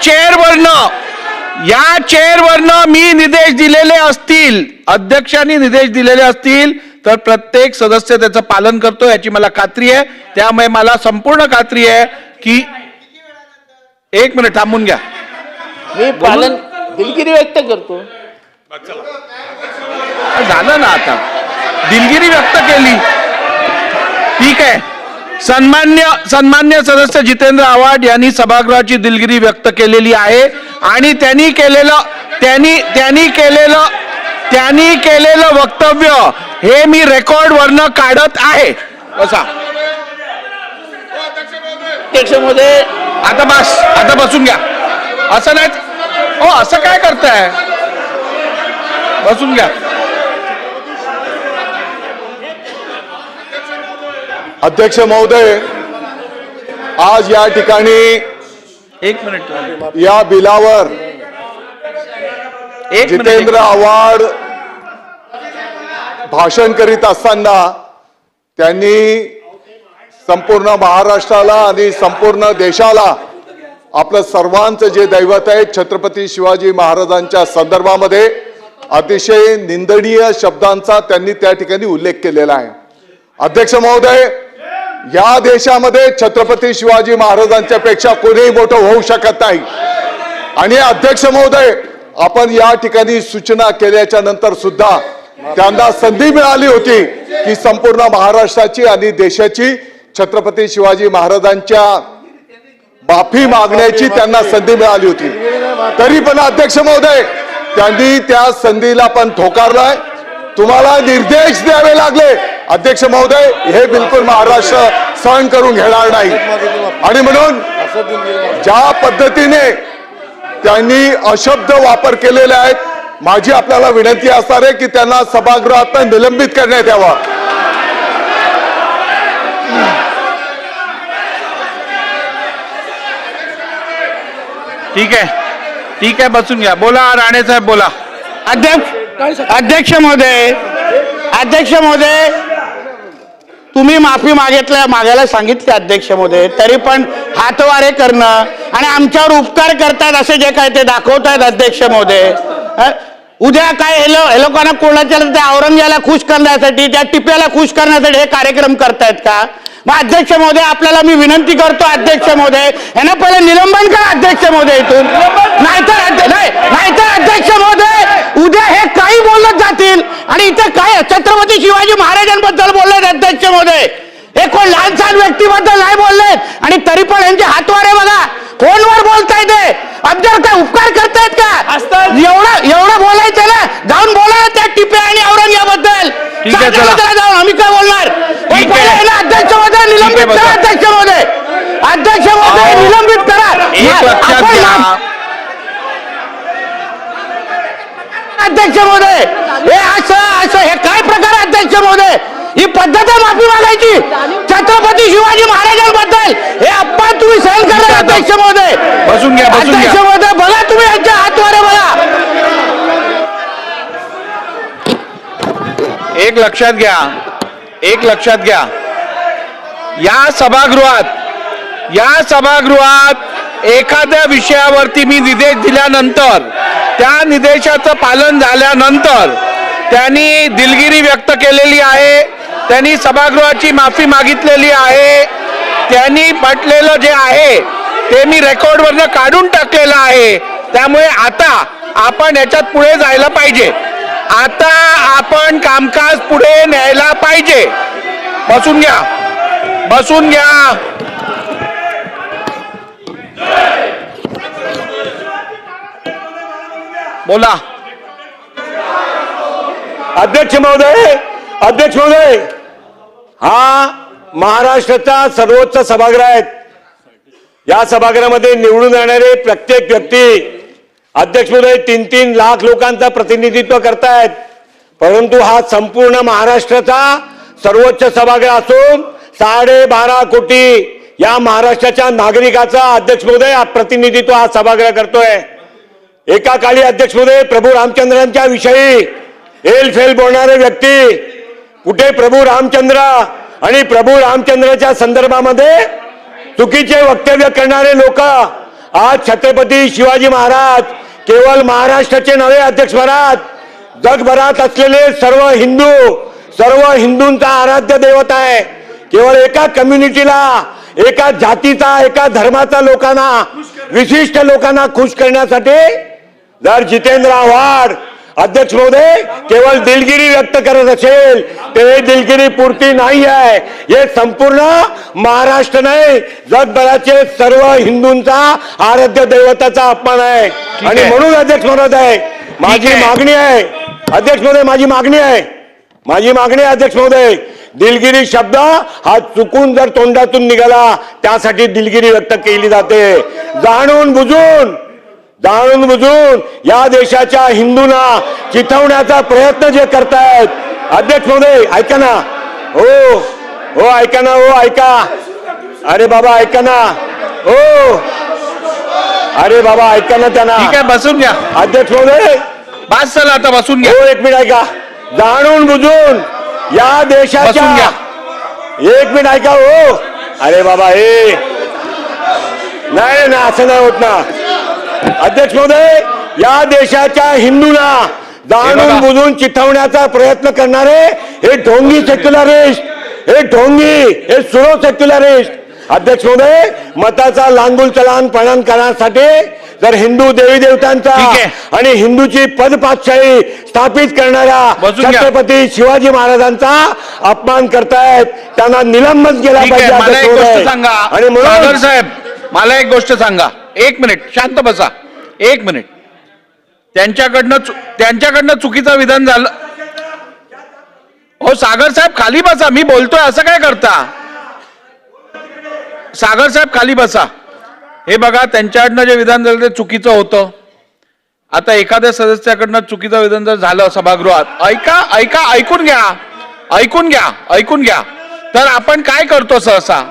चेअरवरनं मी निर्देश दिलेले असतील, अध्यक्षांनी निर्देश दिलेले असतील, तर प्रत्येक सदस्य त्याचं पालन करतो याची मला खात्री आहे. त्यामुळे मला संपूर्ण खात्री आहे की एक मिनिट थांबून घ्या. मी पालन दिलगिरी व्यक्त करतो. झालं ना, आता दिलगिरी व्यक्त केली. ठीक आहे. सन्मान्य सदस्य जितेंद्र आव्हाड यांनी सभागृहाची दिलगिरी व्यक्त केलेली आहे आणि त्यांनी केलेलं वक्तव्य हे मी रेकॉर्ड वरनं काढत आहे. बसा अध्यक्ष महोदय, आता बसून घ्या. असं नाही हो, असं काय करताय? बसून घ्या. अध्यक्ष महोदय, आज या ठिकाणी एक मिनिट, या बिलावर जितेंद्र आव्हाड भाषण करीत असताना त्यांनी संपूर्ण महाराष्ट्राला आणि संपूर्ण देशाला आपलं सर्वांचं जे दैवत आहे छत्रपती शिवाजी महाराजांच्या संदर्भामध्ये अतिशय निंदनीय शब्दांचा त्यांनी त्या ठिकाणी उल्लेख केलेला आहे. अध्यक्ष महोदय, या देशामध्ये छत्रपती शिवाजी महाराजांच्या पेक्षा कोणीही मोठं होऊ शकत नाही. आणि अध्यक्ष महोदय, आपण या ठिकाणी सूचना केल्याच्या नंतर सुद्धा त्यांना संधी मिळाली होती की संपूर्ण महाराष्ट्राची आणि देशाची छत्रपती शिवाजी महाराजांच्या माफी मागण्याची त्यांना संधी मिळाली होती. तरी पण अध्यक्ष महोदय, त्यांनी त्या संधीला पण ठोकारलाय. तुम्हाला निर्देश द्यावे लागले. अध्यक्ष महोदय, हे बिलकुल महाराष्ट्र सहन करून घेणार नाही. आणि म्हणून ज्या पद्धतीने त्यांनी अशब्द वापर केलेले आहेत, माझी आपल्याला विनंती असणार आहे की त्यांना सभागृहातून निलंबित करण्यात यावा. ठीक आहे, बसून घ्या. बोला राणे साहेब, बोला. अध्यक्ष महोदय, तुम्ही माफी मागायला सांगितले अध्यक्ष महोदय, तरी पण हातवारे करणं आणि आमच्यावर उपकार करतात असे जे काय ते दाखवतायत अध्यक्ष महोदय. उद्या काय हे लोकांना कोणाच्या त्या औरंगजेबाला खुश करण्यासाठी, त्या टिप्याला खुश करण्यासाठी हे कार्यक्रम करतायत का? मग अध्यक्ष महोदय, आपल्याला मी विनंती करतो अध्यक्ष महोदय, यांना पहिले निलंबन करा अध्यक्ष महोदय इथून. नाहीतर अध्यक्ष महोदय, उद्या हे काही बोलत जातील आणि इथे काय छत्रपती शिवाजी महाराजांबद्दल बोललेत अध्यक्ष महोदय. हे कोण लहान सहान व्यक्तीबद्दल नाही बोललेत आणि तरी पण यांचे हातवारे बघा, फोनवर बोलतायत. आमच्यावर काय उपकार करतायत का? एवढं बोलायचं ना, जाऊन बोला त्या टिप्या आणि औरंगजेबाबद्दल. जाऊन आम्ही काय बोलणार? अध्यक्ष महोदय, निलंबित करा अध्यक्ष महोदय. अध्यक्ष महोदय, निलंबित करा. अध्यक्ष महोदय, हे असं हे काय प्रकार अध्यक्ष महोदय? ही पद्धत आहे माफी मागायची छत्रपती शिवाजी महाराजांबद्दल. हे अपमान तुम्ही सहन करा अध्यक्ष महोदय. बसून घ्या. अध्यक्ष महोदय, बघा तुम्ही यांच्या हातवारे बघा. एक लक्षात घ्या, या सभागृहात एखाद्या विषयावरती मी निर्देश दिल्यानंतर, त्या निर्देशाचं पालन झाल्यानंतर त्यांनी दिलगिरी व्यक्त केलेली आहे, त्यांनी सभागृहाची माफी मागितलेली आहे, त्यांनी म्हटलेलं जे आहे ते मी रेकॉर्डवरनं काढून टाकलेलं आहे. त्यामुळे आता आपण याच्यात पुढे जायला पाहिजे. आता आपण कामकाज पुढे न्यायला पाहिजे. बसून घ्या, बसून घ्या. बोला. अध्यक्ष महोदय, अध्यक्ष महोदय, हा महाराष्ट्राचा सर्वोच्च सभागृह आहे. या सभागृहामध्ये निवडून येणारे प्रत्येक व्यक्ती अध्यक्ष महोदय 3-3 लाख लोकांचं प्रतिनिधित्व करतायत. परंतु हा संपूर्ण महाराष्ट्राचा सर्वोच्च सभागृह असून 12.5 कोटी या महाराष्ट्राच्या नागरिकाचा अध्यक्ष महोदय प्रतिनिधित्व हा सभागृह करतोय. एका काळी अध्यक्ष महोदय प्रभू रामचंद्रांच्या विषयी एलफेल बोलणारे व्यक्ती, कुठे प्रभू रामचंद्र आणि प्रभू रामचंद्राच्या संदर्भामध्ये चुकीचे वक्तव्य करणारे लोक आज छत्रपती शिवाजी महाराज केवळ महाराष्ट्राचे नव्हे अध्यक्ष महाराज, जगभरात असलेले सर्व हिंदूंचा आराध्य दैवत आहे. केवळ एका कम्युनिटीला, एका जातीचा, एका धर्माचा लोकांना, विशिष्ट लोकांना खुश करण्यासाठी जर जितेंद्र आव्हाड अध्यक्ष महोदय केवळ दिलगिरी व्यक्त करत असेल, ते दिलगिरी पुरती नाही आहे. हे संपूर्ण महाराष्ट्र नाही, जगभराचे सर्व हिंदूंचा आराध्य दैवताचा अपमान आहे. आणि म्हणून अध्यक्ष महोदय माझी मागणी आहे, अध्यक्ष महोदय माझी मागणी आहे अध्यक्ष महोदय, दिलगिरी शब्द हा चुकून जर तोंडातून निघाला त्यासाठी दिलगिरी व्यक्त केली जाते. जाणून बुजून या देशाच्या हिंदूंना चिथवण्याचा प्रयत्न जे करतायत अध्यक्ष महोदय, ऐका ना, हो ऐका ना, हो ऐका, अरे बाबा ऐका ना, हो अरे बाबा ऐका ना त्यांना. ठीक आहे, बसून घ्या अध्यक्ष महोदय, बस चला आता बसून घ्या. हो एक मिनिट ऐका. जाणून बुजून या देशाच्या, एक मिनिट ऐका. हो अरे बाबा हे नाही ना, असं नाही होत ना. अध्यक्ष महोदय, या देशाच्या हिंदूंना जाणून बुजून चिथवण्याचा प्रयत्न करणारे हे ढोंगी सेक्युलरिस्ट, हे सुरो सेक्युलरिस्ट अध्यक्ष महोदय मताचा लांगुल चलान पणन करण्यासाठी जर हिंदू देवी देवतांचा आणि हिंदूची पदपातशाही स्थापित करणाऱ्या छत्रपती शिवाजी महाराजांचा अपमान करतायत, त्यांना निलंबन केला पाहिजे. मला एक गोष्ट सांगा आणि म्हणून साहेब, मला एक गोष्ट सांगा, 1 मिनिट शांत बसा, 1 मिनिट. त्यांच्याकडनं चुकीचं विधान झालं. हो सागर साहेब खाली बसा, मी बोलतोय असं काय करता. सागर साहेब खाली बसा. हे बघा, त्यांच्याकडनं जे विधान झालं ते चुकीचं होतं. आता एखाद्या सदस्याकडनं चुकीचं विधान जर झालं सभागृहात, ऐकून घ्या. तर आपण काय करतो सहसा,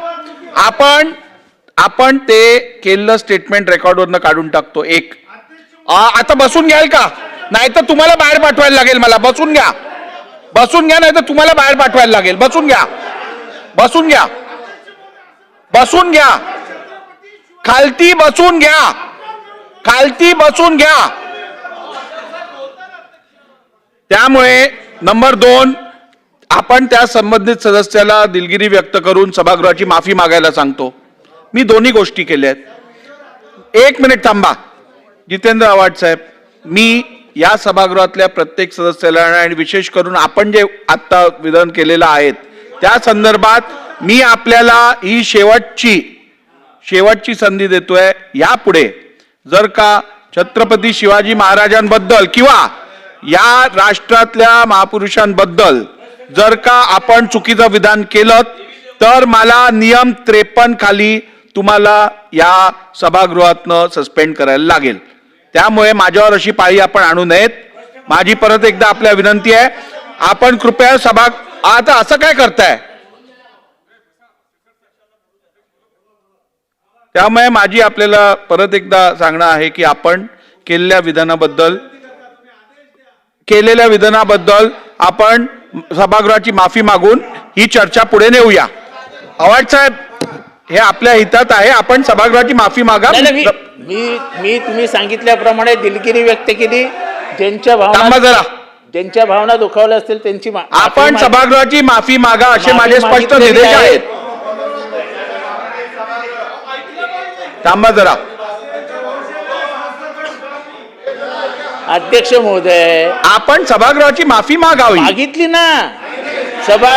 आपण ते केलेलं स्टेटमेंट रेकॉर्डवरनं काढून टाकतो. आता बसून घ्याल का, नाही तर तुम्हाला बाहेर पाठवायला लागेल. मला बसून घ्या, नाही तर तुम्हाला बाहेर पाठवायला लागेल. बसून घ्या, खालती बसून घ्या. त्यामुळे नंबर 2, आपण त्या संबंधित सदस्याला दिलगिरी व्यक्त करून सभागृहाची माफी मागायला सांगतो. मी दोन्ही गोष्टी केल्या आहेत. 1 मिनिट थांबा. जितेंद्र आव्हाड साहेब, मी या सभागृहातल्या प्रत्येक सदस्याला आणि विशेष करून आपण जे आता विधान केलेलं आहे त्या संदर्भात मी आपल्याला ही शेवटची संधी देतोय. यापुढे जर का छत्रपती शिवाजी महाराजांबद्दल किंवा या राष्ट्रातल्या महापुरुषांबद्दल जर का आपण चुकीचं विधान केलं तर मला नियम 53 खाली तुम्हाला या सभागृहातनं सस्पेंड करायला लागेल. त्यामुळे माझ्यावर अशी पाळी आपण आणू नयेत. माझी परत एकदा आपल्या विनंती आहे, आपण कृपया आता असं काय करताय. त्यामुळे माझी आपल्याला परत एकदा सांगणं आहे की आपण केलेल्या विधानाबद्दल आपण सभागृहाची माफी मागून ही चर्चा पुढे नेऊया. आव्हाड साहेब, हे आपल्या हितात आहे, आपण सभागृहाची माफी मागा. मी तुम्ही सांगितल्याप्रमाणे दिलगिरी व्यक्त केली. ज्यांच्या भावना दुखावल्या असतील त्यांची आपण सभागृहाची माफी मागा असे माझे स्पष्ट निर्देश आहेत. थांबा जरा. अध्यक्ष महोदय, आपण सभागृहाची माफी मागावी. मागितली ना सभा